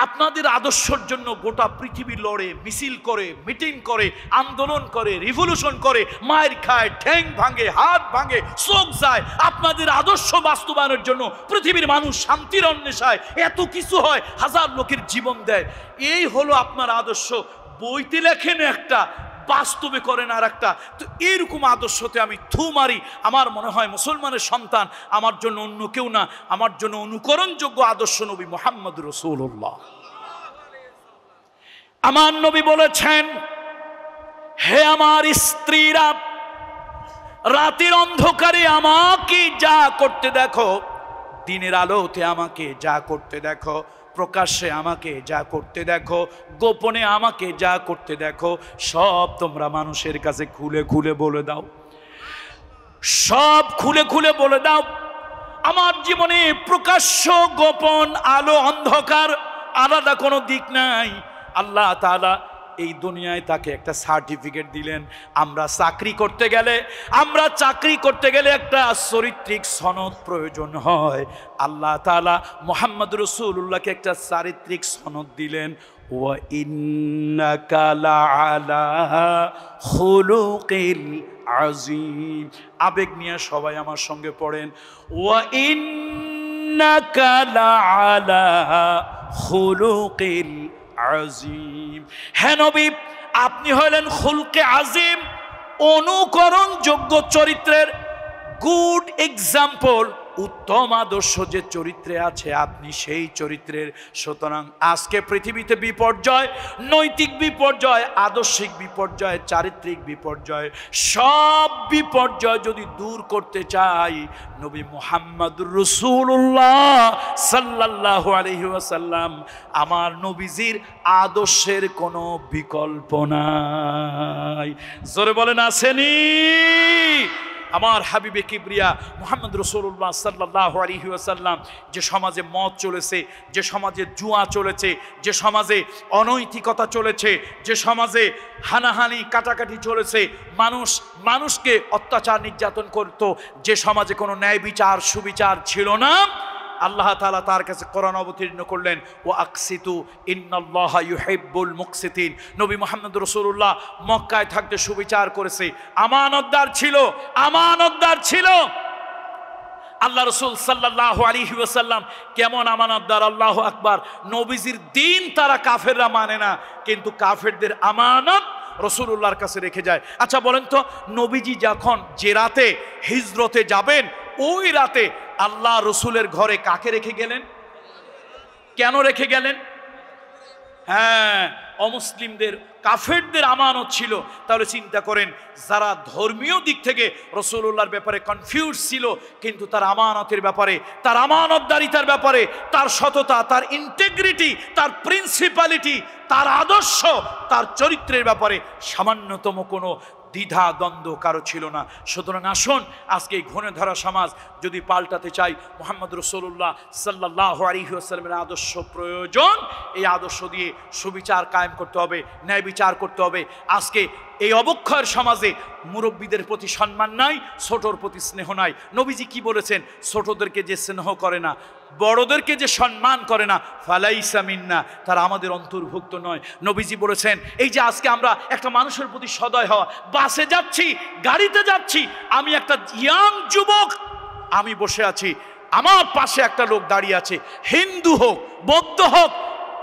S1: আপনাদের আদর্শের জন্য গোটা পৃথিবী লড়ে, মিছিল করে, মিটিং করে, আন্দোলন করে, রিভলিউশন করে, মায়ের খায়, ঠ্যাং ভাঙে, হাত ভাঙে, চোখ যায়, আপনাদের আদর্শ বাস্তবায়নের জন্য পৃথিবীর মানুষ শান্তির অন্বেষায় এত কিছু হয়, হাজার লোকের জীবন দেয়, এই হলো আপনার আদর্শ। বইতে লেখেন একটা, বাস্তবে করেন আর একটা। তো এইরকম আদর্শতে আমি থু মারি। আমার মনে হয় মুসলমানের সন্তান আমার জন্য অন্য কেউ না, আমার জন্য অনুকরণযোগ্য আদর্শ নবী মুহাম্মদ রাসূলুল্লাহ। আমার নবী বলেছেন, হে আমার স্ত্রীরা, রাতের অন্ধকারে আমাকে যা করতে দেখো, দিনের আলোতে আমাকে যা করতে দেখো, প্রকাশ্যে আমাকে যা করতে দেখো, গোপনে আমাকে যা করতে দেখো, সব তোমরা মানুষের কাছে খুলে খুলে বলে দাও, সব খুলে খুলে বলে দাও। আমার জীবনে প্রকাশ্য গোপন আলো অন্ধকার আলাদা কোনো দিক নাই। আল্লাহ তাআলা এই দুনিয়ায় তাকে একটা সার্টিফিকেট দিলেন। আমরা চাকরি করতে গেলে একটা চরিত্রিক সনদ প্রয়োজন হয়। আল্লাহ তাআলা মুহাম্মদ রাসূলুল্লাহকে একটা চারিত্রিক সনদ দিলেন, ওয়া ইন্নাকা লাআলা খুলুকিল আযীম। আবেগ নিয়ে সবাই আমার সঙ্গে পড়েন, ওয়া ইন্নাকা লাআলা খুলুকিল আযীম। হে নবী, আপনি হলেন খুলকে আযীম, অনুকরণযোগ্য চরিত্রের গুড এক্সাম্পল, উত্তম আদর্শ যে চরিত্রে আছে আপনি সেই চরিত্রের। সুতরাং আজকে পৃথিবীতে বিপর্যয়, নৈতিক বিপর্যয়, আদর্শিক বিপর্যয়, চারিত্রিক বিপর্যয়, সব বিপর্যয় যদি দূর করতে চাই, নবী মুহাম্মদুর রাসূলুল্লাহ সাল্লাল্লাহু আলাইহি ওয়াসাল্লাম, আমার নবীজির আদর্শের কোনো বিকল্প নাই। জোরে বলেন আসেনি? আমার হাবিবে কিবরিয়া মুহাম্মদ রাসূলুল্লাহ সাল্লাল্লাহু আলাইহি ওয়াসাল্লাম যে সমাজে মদ চলেছে, যে সমাজে জুয়া চলেছে, যে সমাজে অনৈতিকতা চলেছে, যে সমাজে হানাহানি কাটাকাটি চলেছে, মানুষকে অত্যাচার নির্যাতন করত, যে সমাজে কোনো ন্যায় বিচার সুবিচার ছিল না, আল্লাহ তাআলা তার কাছে কোরআন অবতীর্ণ করলেন, ওয়া আকসিতু ইন্নাল্লাহা ইউহিব্বুল মুকসিতিন। নবী মুহাম্মদ রাসূলুল্লাহ মক্কায় থাকতে সুবিচার করেছে, আমানতদার ছিল। আল্লাহ রাসূল সাল্লাল্লাহু আলাইহি ওয়াসাল্লাম কেমন আমানতদার! আল্লাহু আকবার। নবীজির দিন তারা কাফেররা মানে না, কিন্তু কাফেরদের আমানত রাসূলুল্লাহর কাছে রেখে যায়। আচ্ছা বলেন তো, নবীজি যখন যে রাতে হিজরতে যাবেন, ওই রাতে আল্লাহ রসুলের ঘরে কাকে রেখে গেলেন? কেন রেখে গেলেন? হ্যাঁ, অমুসলিমদের কাফেরদের আমানত ছিল। তাহলে চিন্তা করেন, যারা ধর্মীয় দিক থেকে রাসূলুল্লাহর ব্যাপারে কনফিউজ ছিল, কিন্তু তার আমানতের ব্যাপারে, তার আমানতদারিতার ব্যাপারে, তার সততা, তার ইন্টিগ্রিটি, তার প্রিন্সিপালিটি, তার আদর্শ, তার চরিত্রের ব্যাপারে সামান্যতম কোনো দ্বিধা দ্বন্দ্ব কারো ছিল না। সুতরাং আসুন, আজকে এই ঘনে ধরা সমাজ যদি পাল্টাতে চাই, মুহাম্মদ রাসূলুল্লাহ সাল্লাল্লাহু আলাইহি ওয়াসাল্লামের আদর্শ প্রয়োজন। এই আদর্শ দিয়ে সুবিচার কায়েম করতে হবে, ন্যায় বিচার করতে হবে। আজকে এই অবক্ষয়ের সমাজে মুরব্বীদের প্রতি সম্মান নাই, ছোটর প্রতি স্নেহ নাই। নবীজি কি বলেছেন? ছোটদেরকে যে স্নেহ করে না, বড়দেরকে যে সম্মান করে না, ফালাইসা মিন্না, তারা আমাদের অন্তর্ভুক্ত নয়। নবীজি বলেছেন, এই যে আজকে আমরা একটা মানুষের প্রতি সদয় হওয়া, বাসে যাচ্ছি, গাড়িতে যাচ্ছি, আমি একটা ইয়াং যুবক, আমি বসে আছি, আমার পাশে একটা লোক দাঁড়িয়ে আছে, হিন্দু হোক, বৌদ্ধ হোক,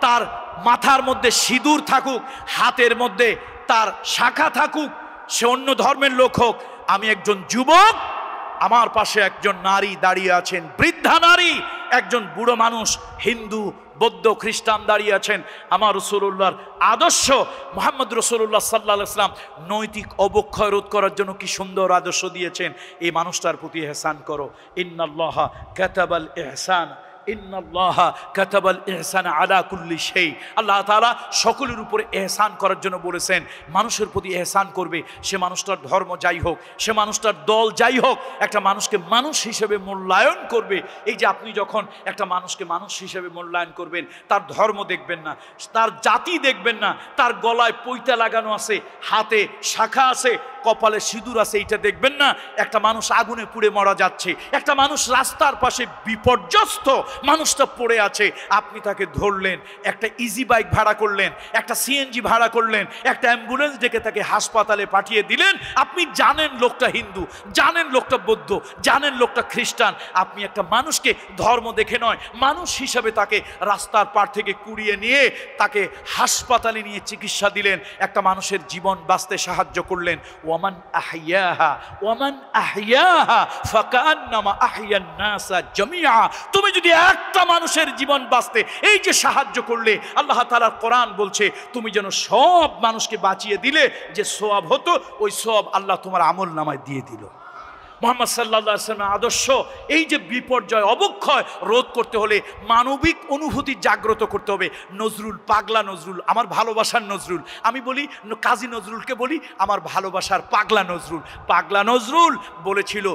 S1: তার মাথার মধ্যে সিঁদুর থাকুক, হাতের মধ্যে তার শাখা থাকুক, সে অন্য ধর্মের লোক হোক, আমি একজন যুবক, আমার পাশে একজন নারী দাঁড়িয়ে আছেন, বৃদ্ধা নারী, একজন বুড়ো মানুষ, হিন্দু, বৌদ্ধ, খ্রিস্টান দাঁড়িয়ে আছেন। আমার রাসূলুল্লাহর আদর্শ, মুহাম্মদ রাসূলুল্লাহ সাল্লাল্লাহু আলাইহি ওয়াসাল্লাম নৈতিক অবক্ষয় রোধ করার জন্য কি সুন্দর আদর্শ দিয়েছেন। এই মানুষটার প্রতি ইহসান করো। ইন্নাল্লাহা কাতাবাল ইহসান, ইন্নাল্লাহা কাতাবাল ইহসান আলা কুল্লি শাই। আল্লাহ তাআলা সকলের উপরে ইহসান করার জন্য বলেছেন। মানুষের প্রতি ইহসান করবে, সে মানুষটার ধর্ম যাই হোক, সে মানুষটার দল যাই হোক, একটা মানুষকে মানুষ হিসেবে মূল্যায়ন করবে। এই যে আপনি যখন একটা মানুষকে মানুষ হিসেবে মূল্যায়ন করবেন, তার ধর্ম দেখবেন না, তার জাতি দেখবেন না, তার গলায় পৈতা লাগানো আছে, হাতে শাখা আছে, কপালে সিঁদুর আছে, এইটা দেখবেন না। একটা মানুষ আগুনে পুড়ে মারা যাচ্ছে, একটা মানুষ রাস্তার পাশে বিপর্যস্ত, মানুষটা পড়ে আছে, আপনি তাকে ধরলেন, একটা ইজি বাইক ভাড়া করলেন, একটা সিএনজি ভাড়া করলেন, একটা অ্যাম্বুলেন্স ডেকে তাকে হাসপাতালে পাঠিয়ে দিলেন। আপনি জানেন লোকটা হিন্দু, জানেন লোকটা বৌদ্ধ, জানেন লোকটা খ্রিস্টান, আপনি একটা মানুষকে ধর্ম দেখে নয়, মানুষ হিসাবে তাকে রাস্তার পার থেকে কুড়িয়ে নিয়ে তাকে হাসপাতালে নিয়ে চিকিৎসা দিলেন, একটা মানুষের জীবন বাঁচতে সাহায্য করলেন। ওয়ামান আহইয়াহা ওয়ামান আহইয়াহা ফাকান্নামা আহইয়ান নাসা জামিআ। তুমি যদি একটা মানুষের জীবন বাঁচতে এই যে সাহায্য করলে, আল্লাহ তাআলার কোরআন বলছে তুমি যেন সব মানুষকে বাঁচিয়ে দিলে, যে সওয়াব হতো ওই সওয়াব আল্লাহ তোমার আমলনামায় দিয়ে দিল। মুহাম্মদ সাল্লাল্লাহু আলাইহি ওয়াসাল্লামের আদর্শ, এই যে বিপর্যয় অবক্ষয় রোধ করতে হলে মানবিক অনুভূতি জাগ্রত করতে হবে। নজরুল, পাগলা নজরুল, আমার ভালোবাসার নজরুল, আমি বলি কাজী নজরুলকে বলি আমার ভালোবাসার পাগলা নজরুল। পাগলা নজরুল বলেছিল,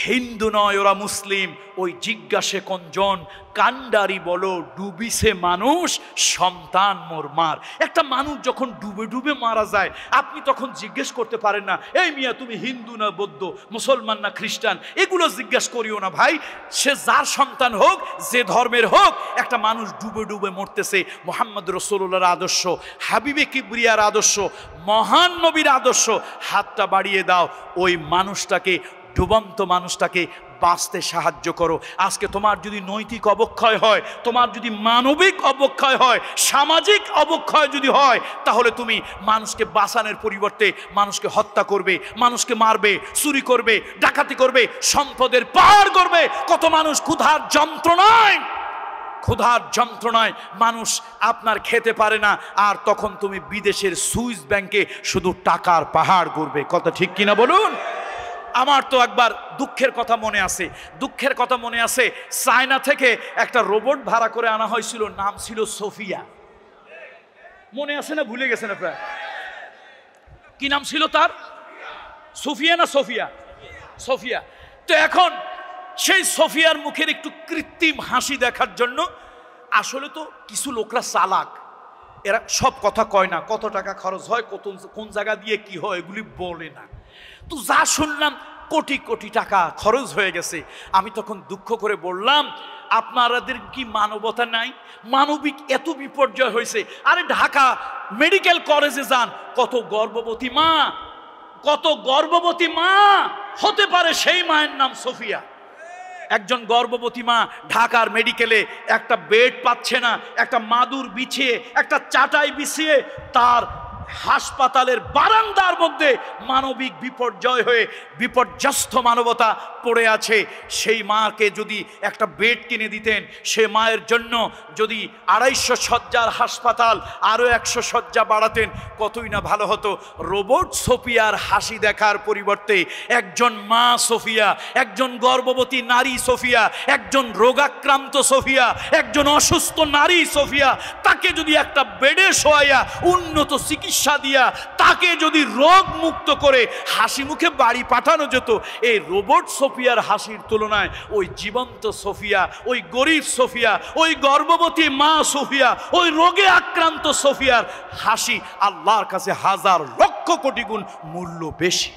S1: হিন্দু নয় ওরা মুসলিম, ওই জিজ্ঞাসে কোনজন, কান্ডারি বলো ডুবিছে মানুষ, সন্তান মোর মার। একটা মানুষ যখন ডুবে ডুবে মারা যায়, আপনি তখন জিজ্ঞেস করতে পারেন না, এই মিয়া তুমি হিন্দু না বৌদ্ধ, মুসলমান না খ্রিস্টান, এগুলো জিজ্ঞাসা করিও না ভাই। সে যার সন্তান হোক, যে ধর্মের হোক, একটা মানুষ ডুবে ডুবে মরতেছে। মুহাম্মদ রাসূলুল্লাহর আদর্শ, হাবিবে কিবরিয়ার আদর্শ, মহান নবীর আদর্শ, হাতটা বাড়িয়ে দাও, ওই মানুষটাকে, ডুবন্ত মানুষটাকে বাঁচতে সাহায্য করো। আজকে তোমার যদি নৈতিক অবক্ষয় হয়, তোমার যদি মানবিক অবক্ষয় হয়, সামাজিক অবক্ষয় যদি হয়, তাহলে তুমি মানুষকে বাঁচানোর পরিবর্তে মানুষকে হত্যা করবে, মানুষকে মারবে, চুরি করবে, ডাকাতি করবে, সম্পদের পাহাড় করবে। কত মানুষ ক্ষুধার যন্ত্রণায় মানুষ আপনার খেতে পারে না, আর তখন তুমি বিদেশের সুইস ব্যাংকে শুধু টাকার পাহাড় করবে। কথা ঠিক কিনা বলুন? আমার তো একবার দুঃখের কথা মনে আছে, চায়না থেকে একটা রোবট ভাড়া করে আনা হয়েছিল, নাম ছিল সোফিয়া। মনে আছে না ভুলে গেছেন আপনারা? কি নাম ছিল তার? সোফিয়া না সোফিয়া? সোফিয়া। তো এখন সেই সোফিয়ার মুখের একটু কৃত্রিম হাসি দেখার জন্য, আসলে তো কিছু লোকরা চালাক, এরা সব কথা কয় না, কত টাকা খরচ হয়, কোন জায়গা দিয়ে কি হয় এগুলি বলে না। তো যা শুনলাম কোটি কোটি টাকা খরচ হয়ে গেছে। আমি তখন দুঃখ করে বললাম, আপনাদের কি মানবতা নাই? মানবিক এত বিপর্যয় হয়েছে। আরে ঢাকা মেডিকেল কলেজে যান, কত গর্ভবতী মা হতে পারে, সেই মায়ের নাম সোফিয়া। একজন গর্ভবতী মা ঢাকার মেডিকেলে একটা বেড পাচ্ছে না, একটা মাদুর বিছিয়ে, একটা চাটাই বিছিয়ে তার হাসপাতালের বারান্দার মধ্যে মানবিক বিপর্যয় হয়ে বিপর্যস্ত মানবতা পড়ে আছে, সেই মাকে যদি একটা বেড কিনে দিতেন, সে মায়ের জন্য যদি 250 শয্যার হাসপাতাল আরও 100 শয্যা বাড়াতেন, কতই না ভালো হতো। রোবট সোফিয়ার হাসি দেখার পরিবর্তে একজন মা সোফিয়া, একজন গর্ভবতী নারী সোফিয়া, একজন রোগাক্রান্ত সোফিয়া, একজন অসুস্থ নারী সোফিয়া, তাকে যদি একটা বেডে শোয়াইয়া উন্নত চিকিৎসা দিয়া তাকে যদি রোগ মুক্ত করে হাসি মুখে বাড়ি পাঠানো যেত, এই রোবট সোফিয়ার হাসির তুলনায় ওই জীবন্ত সোফিয়া, ওই গরিব সোফিয়া, ওই গর্ভবতী মা সোফিয়া, ওই রোগে আক্রান্ত সোফিয়ার হাসি আল্লাহর কাছে 1000 লক্ষ কোটি গুণ মূল্য বেশি।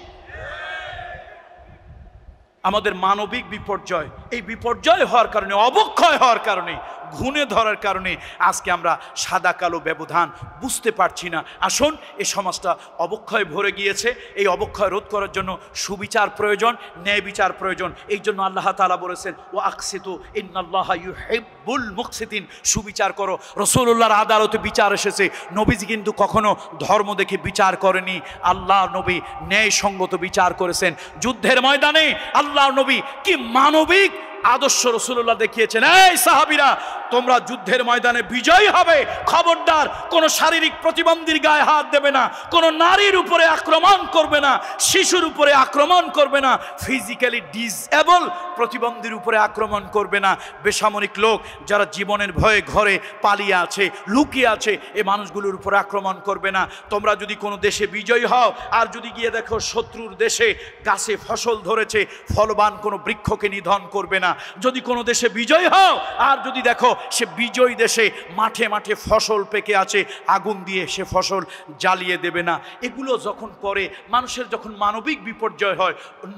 S1: আমাদের মানবিক বিপর্যয়, এই বিপর্যয় হওয়ার কারণে, অবক্ষয় হওয়ার কারণে, ঘুণে ধরার কারণে আজকে আমরা সাদা কালো ব্যবধান বুঝতে পারছি না। আসুন, এই সমাজটা অবক্ষয় ভরে গিয়েছে, এই অবক্ষয় রোধ করার জন্য সুবিচার প্রয়োজন, ন্যায় বিচার প্রয়োজন। এই জন্য আল্লাহ তাআলা বলেছেন, ও আকসিতু ইন্নাল্লাহা ইউহিব্বুল মুকসিতিন, সুবিচার করো। রাসূলুল্লাহর আদালতে বিচার এসেছে, নবীজি কিন্তু কখনো ধর্ম দেখে বিচার করেনি, আল্লাহ নবী ন্যায়সঙ্গত বিচার করেছেন। যুদ্ধের ময়দানে আল্লাহ নবী কি মানবিক আদর্শ রাসূলুল্লাহ দেখিয়েছেন। এই সাহাবীরা, তোমরা যুদ্ধের ময়দানে বিজয়ী হবে, খবরদার কোন শারীরিক প্রতিবন্ধীর গায়ে হাত দেবে না, কোন নারীর উপরে আক্রমণ করবে না, শিশুর উপরে আক্রমণ করবে না, ফিজিক্যালি ডিসএবল প্রতিবন্ধীর উপরে আক্রমণ করবে না, বেসামরিক লোক যারা জীবনের ভয়ে ঘরে পালিয়ে আছে, লুকিয়ে আছে, এই মানুষগুলোর উপরে আক্রমণ করবে না। তোমরা যদি কোনো দেশে বিজয়ী হও আর যদি গিয়ে দেখো শত্রুর দেশে গাছে ফসল ধরেছে, ফলবান কোনো বৃক্ষকে নিধন করবে না। যদি কোনো দেশে বিজয় হও আর যদি দেখো সে বিজয়ী দেশে মাঠে মাঠে ফসল পেকে আছে, আগুন দিয়ে সে ফসল জ্বালিয়ে দেবে না। এগুলো যখন করে, মানুষের যখন মানবিক বিপর্যয় হয়,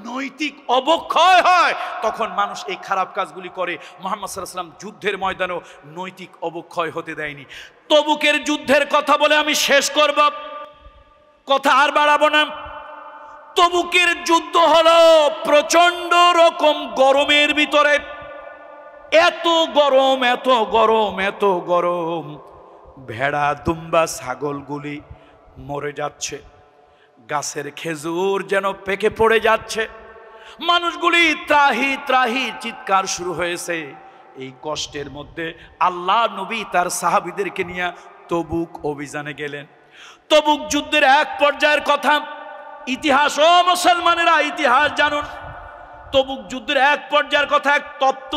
S1: নৈতিক অবক্ষয় হয়, তখন মানুষ এই খারাপ কাজগুলি করে। মুহাম্মদ সাল্লাল্লাহু আলাইহি ওয়াসাল্লাম যুদ্ধের ময়দানেও নৈতিক অবক্ষয় হতে দেয়নি। তবুকের যুদ্ধের কথা বলে আমি শেষ করব, কথা আর বাড়াবো না। তবুকের যুদ্ধ হলো প্রচন্ড রকম গরমের ভিতরে, এত গরম, এত গরম, এত গরম, ভেড়া দুম্বা ছাগলগুলি মরে যাচ্ছে, গাছের খেজুর যেন পেকে পড়ে যাচ্ছে, মানুষগুলি ত্রাহি ত্রাহি চিৎকার শুরু হয়েছে। এই কষ্টের মধ্যে আল্লাহ নবী তার সাহাবীদেরকে নিয়ে তবুক অভিযানে গেলেন। তবুক যুদ্ধের এক পর্যায়ের কথা, ইতিহাস, ও মুসলমানেরা ইতিহাস জানুন। তবুক যুদ্ধের এক পর্যায়ের কথা, এক তপ্ত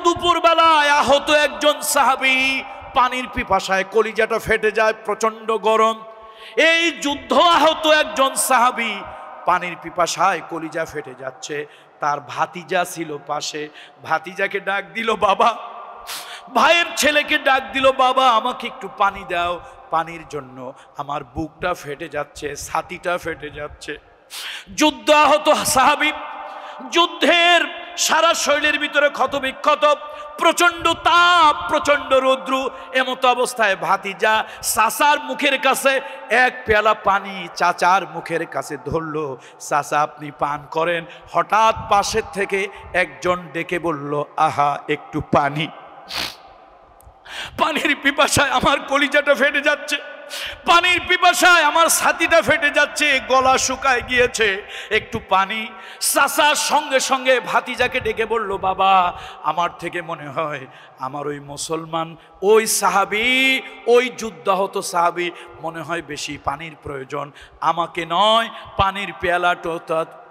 S1: দুপুর বেলায় আহত একজন সাহাবী, পানির পিপাসায় কলিজাটা ফেটে যায়, প্রচন্ড গরম। এই যুদ্ধ আহত একজন সাহাবী পানির পিপাসায় কলিজা ফেটে যাচ্ছে, তার ভাতিজা ছিল পাশে, ভাতিজাকে ডাক দিল বাবা, ভাইয়ের ছেলেকে ডাক দিল, বাবা আমাকে একটু পানি দাও, পানির জন্য আমার বুকটা ফেটে যাচ্ছে, ছাতিটা ফেটে যাচ্ছে। যুদ্ধ আহত সাহাবী, যুদ্ধের সারা শরীরের ভিতরে ক্ষত বিক্ষত, প্রচন্ড তাপ, প্রচন্ড রৌদ্র, এমতো অবস্থায় ভাতিজা চাচার মুখের কাছে এক পেয়ালা পানি চাচার মুখের কাছে ধরলো, চাচা আপনি পান করেন। হঠাৎ পাশের থেকে একজন ডেকে বলল, আহা একটু পানি। পানির পিপাসায় আমার কলিজাটা ফেটে যাচ্ছে, পানির পিপাসায় আমার ছাতিটা ফেটে যাচ্ছে, গলা শুকায় গিয়েছে, একটু পানি। চাচা সঙ্গে সঙ্গে ভাতিজাকে ডেকে বলল, বাবা আমার থেকে মনে হয় আমার ওই মুসলমান, ওই সাহাবী, ওই যুদ্ধাহত সাহাবী মনে হয় বেশি পানির প্রয়োজন, আমাকে নয়, পানির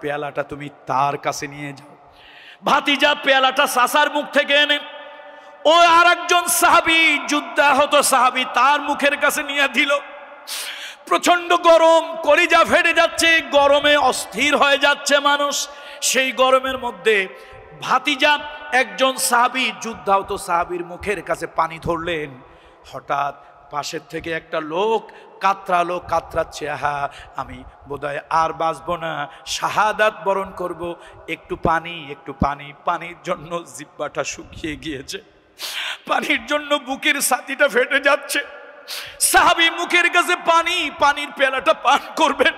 S1: পেয়ালাটা তুমি তার কাছে নিয়ে যাও। ভাতিজা পেয়ালাটা চাচার মুখ থেকে এনে ও আর একজন সাহাবী, যুদ্ধাহত সাহাবী, তার মুখের কাছে নিয়ে দিল। প্রচন্ড গরম, কলিজা ফেটে যাচ্ছে, গরমে অস্থির হয়ে যাচ্ছে মানুষ। সেই গরমের মধ্যে ভাতিজা একজন সাহাবী, যুদ্ধাহত সাহাবীর মুখের কাছে পানি ধরলেন। হঠাৎ পাশের থেকে একটা লোক কাতরাচ্ছে, আহা আমি বোধহয় আর বাঁচবো না, শাহাদাত বরণ করব, একটু পানি, একটু পানি। পানির জন্য জিহ্বাটা শুকিয়ে গিয়েছে, পানির জন্য বুকের ছাতিটা ফেটে যাচ্ছে। সাহাবী মুখের কাছে পানি, পানির পেয়ালাটা পান করবেন,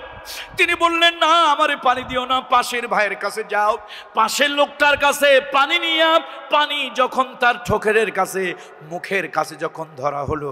S1: তিনি বললেন, না আমারে পানি দিও না, পাশের ভাইয়ের কাছে যাও, পাশের লোকটার কাছে পানি নিয়ে। পানি যখন তার চোখের কাছে, মুখের কাছে যখন ধরা হলো,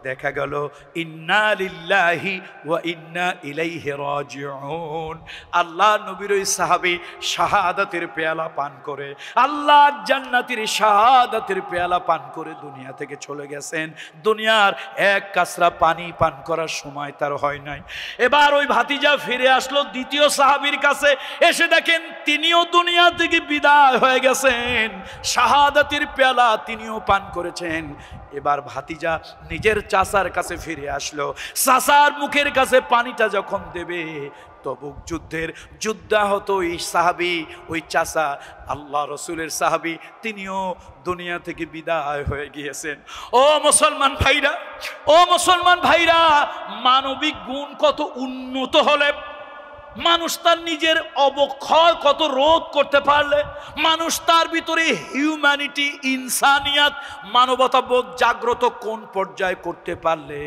S1: দেখা গেল ইন্না লিল্লাহি ওয়া ইন্না ইলাইহি রাজিউন। আল্লাহ নবীর ওই সাহাবী শাহাদাতের পেয়ালা পান করে, আল্লাহ জান্নাতের শাহাদাতের পেয়ালা পান করে দুনিয়া থেকে চলে গেছেন। দুনিয়ার এক কাসরা পানি পান করার সময় তার হয় নাই। এবার ওই ভাতিজা ফিরে আসলো দ্বিতীয় সাহাবীর কাছে, এসে দেখেন তিনিও দুনিয়া থেকে বিদায় হয়ে গেছেন, শাহাদাতের পেয়ালা তিনিও পান করেছেন। এবার ভাতিজা নিজের চাচার কাছে ফিরে আসলো, চাচার মুখের কাছে পানিটা যখন দেবে, তবুক যুদ্ধের যুদ্ধাহত ওই সাহাবী, ওই চাচা আল্লাহ রসুলের সাহাবী, তিনিও দুনিয়া থেকে বিদায় হয়ে গিয়েছেন। ও মুসলমান ভাইরা, ও মুসলমান ভাইরা, মানবিক গুণ কত উন্নত হলে, মানুষ তার নিজের অবক্ষয় কত রোধ করতে পারলে, মানুষ তার ভিতরে হিউম্যানিটি, ইনসানিয়াত, মানবতাবোধ জাগ্রত কোন পর্যায়ে করতে পারলে,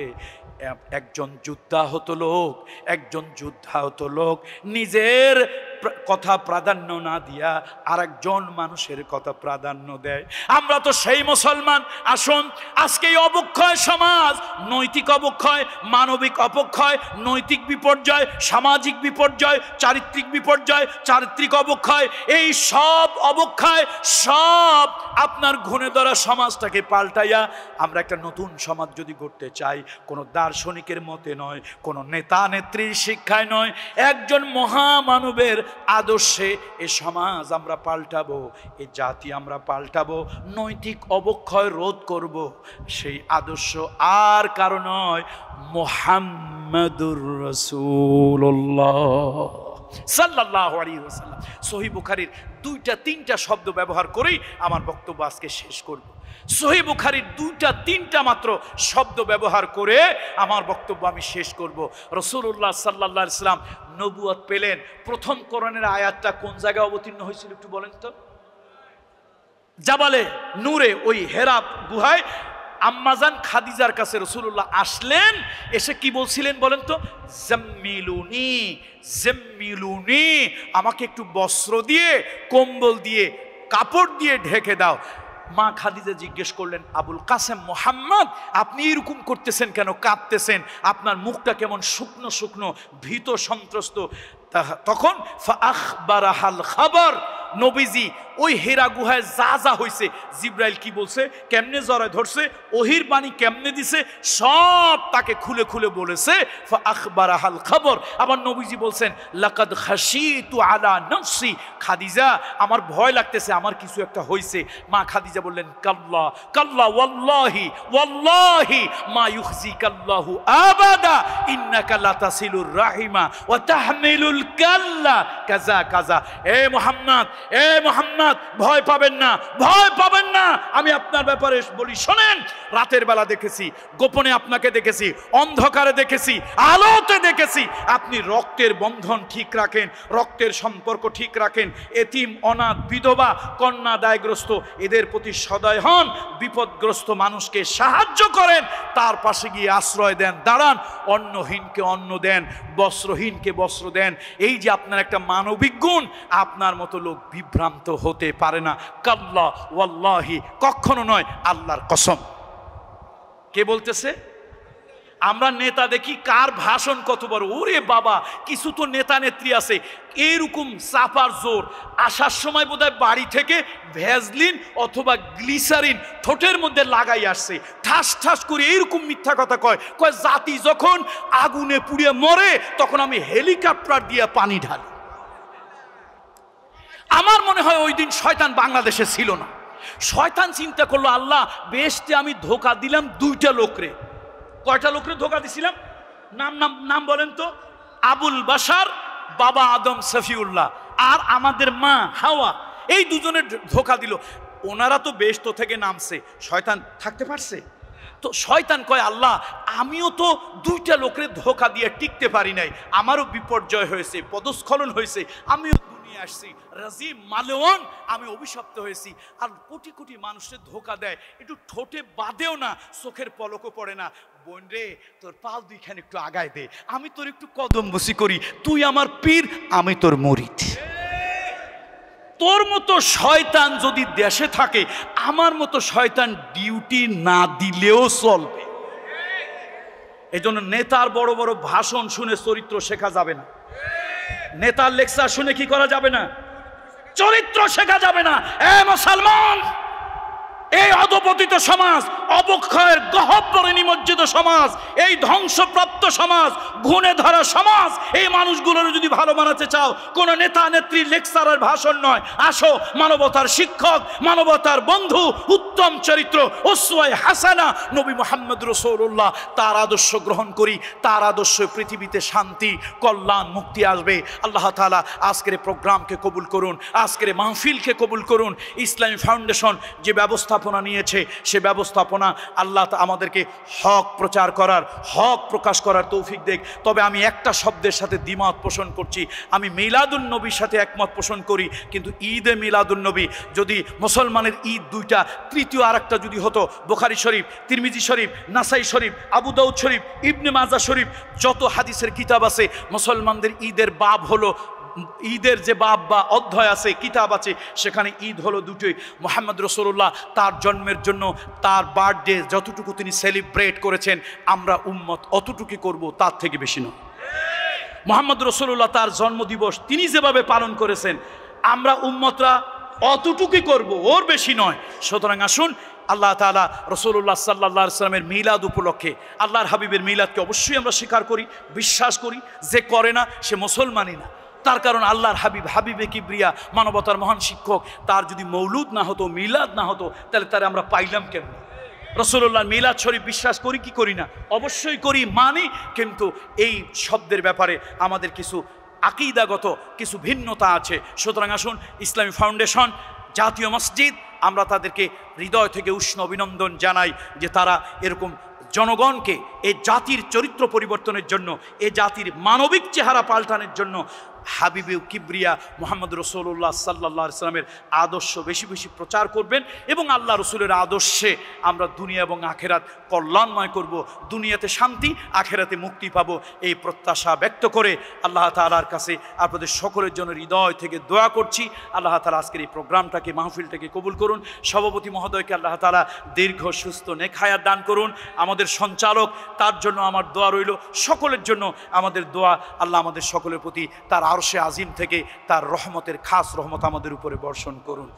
S1: একজন যুদ্ধাহত লোক, একজন যুদ্ধাহত লোক নিজের কথা প্রাধান্য না দিয়া আরেকজন মানুষের কথা প্রাধান্য দেয়। আমরা তো সেই মুসলমান। আসুন আজকে এই অবক্ষয় সমাজ, নৈতিক অবক্ষয়, মানবিক অবক্ষয়, নৈতিক বিপর্যয়, সামাজিক বিপর্যয়, চারিত্রিক বিপর্যয়, চারিত্রিক অবক্ষয়, এই সব অবক্ষয় সব আপনার ঘুণে ধরা সমাজটাকে পাল্টাইয়া আমরা একটা নতুন সমাজ যদি গড়তে চাই, কোনো দার্শনিকের মতে নয়, কোনো নেতা নেত্রীর শিক্ষায় নয়, একজন মহামানবের আদর্শে এ সমাজ আমরা পাল্টাবো, এ জাতি আমরা পাল্টাবো, নৈতিক অবক্ষয় রোধ করব। সেই আদর্শ আর কারো নয়, মুহাম্মাদুর রাসূলুল্লাহ সাল্লাল্লাহু আলাইহি ওয়াসাল্লাম। সহিহ বুখারীর 2-3টা শব্দ ব্যবহার করেই আমার বক্তব্য আজকে শেষ করব। সহিহ বুখারীর 2-3টা মাত্র শব্দ ব্যবহার করে আমার বক্তব্য আমি শেষ করব। রাসূলুল্লাহ সাল্লাল্লাহু আলাইহি ওয়াসাল্লাম নবুয়ত পেলেন, প্রথম কোরআনের আয়াতটা কোন জায়গায় অবতীর্ণ হয়েছিল একটু বলেন তো? জাবালে নূরে, ওই হেরা গুহায় আম্মাজান খাদিজার কাছে রাসূলুল্লাহ আসলেন, এসে কি বলছিলেন বলেন তো? জাম্মিলুনি, জাম্মিলুনি, আমাকে একটু বস্ত্র দিয়ে, কম্বল দিয়ে, কাপড় দিয়ে ঢেকে দাও। মা খাদিজা জিজ্ঞেস করলেন, আবুল কাসেম মুহাম্মদ, আপনি এরকম করতেছেন কেন, কাঁদতেছেন, আপনার মুখটা কেমন শুকনো শুকনো, ভীত সন্ত্রস্ত। তখন ফাআখবারাহাল খাবার, নবীজি ওই হেরা গুহায় যা যা হয়েছে, জিব্রাইল কি বলছে, কেমনে জড়ায় ধরছে, ওহির বাণী কেমনে দিছে, সব তাকে খুলে খুলে বলেছে। ফাআখবারাহাল খবর। আবার নবীজি বলছেন, লাকাদ খাশিতু আলা নফসি, খাদিজা আমার ভয় লাগতেছে, আমার কিছু একটা হয়েছে। মা খাদিজা বললেন, কাল্লা কাল্লা ওয়াল্লাহি ওয়াল্লাহি মা ইউখজিকাল্লাহু আবাদা ইন্নাকা লাতাসিলুর রাহিমা ওয়া তাহমিলুল কাল্লা কাজা কাজা। এ মুহাম্মদ, এ মুহাম্মদ, ভয় পাবেন না, ভয় পাবেন না। আমি আপনার ব্যাপারে বলি, শোনেন, রাতের বেলা দেখেছি, গোপনে আপনাকে দেখেছি, অন্ধকারে দেখেছি, আলোতে দেখেছি। আপনি রক্তের বন্ধন ঠিক রাখেন, রক্তের সম্পর্ক ঠিক রাখেন, এতিম, অনাথ, বিধবা, কন্যা দায়গ্রস্ত, এদের প্রতি সদয় হন, বিপদগ্রস্ত মানুষকে সাহায্য করেন, তার পাশে গিয়ে আশ্রয় দেন, দাঁড়ান, অন্নহীনকে অন্ন দেন, বস্ত্রহীনকে বস্ত্র দেন। এই যে আপনার একটা মানবিক গুণ, আপনার মতো লোক বিভ্রান্ত হতে পারে না। কাল্লা ওয়াল্লাহি, কখনো নয়, আল্লাহর কসম। কে বলতেছে? আমরা নেতা দেখি, কার ভাষণ কত বড়, ওরে বাবা, কিছু তো নেতা নেত্রী আছে এরকম চাপার জোর, আসার সময় বোধহয় বাড়ি থেকে ভ্যাজলিন অথবা গ্লিসারিন ঠোঁটের মধ্যে লাগাই আসছে, ঠাস ঠাস করে এইরকম মিথ্যা কথা কয়, কয় জাতি যখন আগুনে পুড়িয়ে মরে তখন আমি হেলিকপ্টার দিয়ে পানি ঢালি। আমার মনে হয় ওই দিন শয়তান বাংলাদেশে ছিল না। শয়তান চিন্তা করলো, আল্লাহ বেহেশতে আমি ধোকা দিলাম 2টা লোকরে। কয়টা লোকরে ধোকা দিছিলাম? নাম নাম নাম বলেন তো? আবুল বাশার, বাবা আদম সফিউল্লাহ, আর আমাদের মা হাওয়া, এই দুজনের ধোকা দিল। ওনারা তো বেহেশত থেকে নামছে, শয়তান থাকতে পারছে? তো শয়তান কয়, আল্লাহ আমিও তো 2টা লোকরে ধোকা দিয়ে টিকতে পারি নাই, আমারও বিপর্যয় হয়েছে, পদস্খলন হয়েছে, আমিও আসছি, রাজিম মালেওয়ান, আমি অভিশপ্ত হয়েছি। আর কোটি কোটি মানুষের ধোকা দেয়, একটু ঠোঁটে বাদেও না, চোখের পলকও পড়ে না। বোন রে, তোর পাও 2খান একটু আগায় দে, আমি তোর একটু কদম বসি করি, তুই আমার পীর, আমি তোর মুরিদ। তোর মতো শয়তান যদি দেশে থাকে, আমার মতো শয়তান ডিউটি না দিলেও চলবে। এই জন্য নেতার বড় বড় ভাষণ শুনে চরিত্র শেখা যাবে না, নেতার লেকচার শুনে কি করা যাবে না, চরিত্র শেখা যাবে না। এ মুসলমান, এই অধপতিত সমাজ, অবক্ষয়ের গহ্বরে নিমজ্জিত সমাজ, এই ধ্বংসপ্রাপ্ত সমাজ, গুণে ধরা সমাজ, এই মানুষগুলোর যদি ভালো বানাতে চাও, কোন নেতা নেত্রী লেকচারের ভাষণ নয়, আসো মানবতার শিক্ষক, মানবতার বন্ধু, উত্তম চরিত্র, উসওয়ায়ে হাসানা নবী মুহাম্মদ রাসূলুল্লাহ, তার আদর্শ গ্রহণ করি। তার আদর্শ পৃথিবীতে শান্তি, কল্যাণ, মুক্তি আসবে। আল্লাহ তাআলা আজকের প্রোগ্রামকে কবুল করুন, আজকের মাহফিলকে কবুল করুন। ইসলামী ফাউন্ডেশন যে ব্যবস্থাপনা নিয়েছে, সে ব্যবস্থাপনা আল্লাহ আমাদেরকে হক প্রচার করার, হক প্রকাশ করার তৌফিক দেখ। তবে আমি একটা শব্দের সাথে দ্বিমত পোষণ করছি, আমি মিলাদুন নবীর সাথে একমত পোষণ করি, কিন্তু ঈদে মিলাদুন নবী, যদি মুসলমানের ঈদ দুইটা, তৃতীয় আরেকটা যদি হতো, বুখারী শরীফ, তিরমিজি শরীফ, নাসাই শরীফ, আবু দাউদ শরীফ, ইবনে মাজাহ শরীফ, যত হাদিসের কিতাব আছে, মুসলমানদের ঈদের বাব হলো, ঈদের যে বাব বা অধ্যায় আছে, কিতাব আছে, সেখানে ঈদ হলো দুটোই। মুহাম্মদ রাসূলুল্লাহ তার জন্মের জন্য, তার বার্থডে যতটুকু তিনি সেলিব্রেট করেছেন, আমরা উম্মত অতটুকু করব, তার থেকে বেশি নয়। মুহাম্মদ রাসূলুল্লাহ তার জন্মদিবস তিনি যেভাবে পালন করেছেন, আমরা উম্মতরা অতটুকুই করব, ওর বেশি নয়। সুতরাং আসুন আল্লাহ তাআলা রাসূলুল্লাহ সাল্লাল্লাহু আলাইহি ওয়াসাল্লামের মিলাদ উপলক্ষে, আল্লাহর হাবিবের মিলাদকে অবশ্যই আমরা স্বীকার করি, বিশ্বাস করি। যে করে না সে মুসলমানই না। তার কারণ আল্লাহর হাবিব, হাবিবে কিবরিয়া, মানবতার মহান শিক্ষক, তার যদি মৌলুদ না হতো, মিলাদ না হতো, তাহলে তারা আমরা পাইলাম কেন? রাসূলুল্লাহর মিলাদ শরীফ বিশ্বাস করি কি করি না? অবশ্যই করি, মানি। কিন্তু এই শব্দের ব্যাপারে আমাদের কিছু আকীদাগত কিছু ভিন্নতা আছে। সুতরাং আসুন ইসলামী ফাউন্ডেশন, জাতীয় মসজিদ, আমরা তাদেরকে হৃদয় থেকে উষ্ণ অভিনন্দন জানাই যে তারা এরকম জনগণকে এই জাতির চরিত্র পরিবর্তনের জন্য, এই জাতির মানবিক চেহারা পাল্টানোর জন্য হাবিবে কিবরিয়া মুহাম্মদ রাসূলুল্লাহ সাল্লাল্লাহু আলাইহি ওয়াসাল্লামের আদর্শ বেশি বেশি প্রচার করবেন, এবং আল্লাহ রসুলের আদর্শে আমরা দুনিয়া এবং আখেরাত কল্যাণময় করব, দুনিয়াতে শান্তি, আখেরাতে মুক্তি পাবো, এই প্রত্যাশা ব্যক্ত করে আল্লাহ তাআলার কাছে আপনাদের সকলের জন্য হৃদয় থেকে দোয়া করছি। আল্লাহ তাআলা আজকের এই প্রোগ্রামটাকে, মাহফিলটাকে কবুল করুন। সভাপতি মহোদয়কে আল্লাহ তাআলা দীর্ঘ সুস্থ নেক হায়াত দান করুন। আমাদের সঞ্চালক, তার জন্য আমার দোয়া রইল, সকলের জন্য আমাদের দোয়া। আল্লাহ আমাদের সকলের প্রতি তার আরশে আজিম থেকে তার রহমতের খাস রহমত আমাদের উপরে বর্ষণ করুন।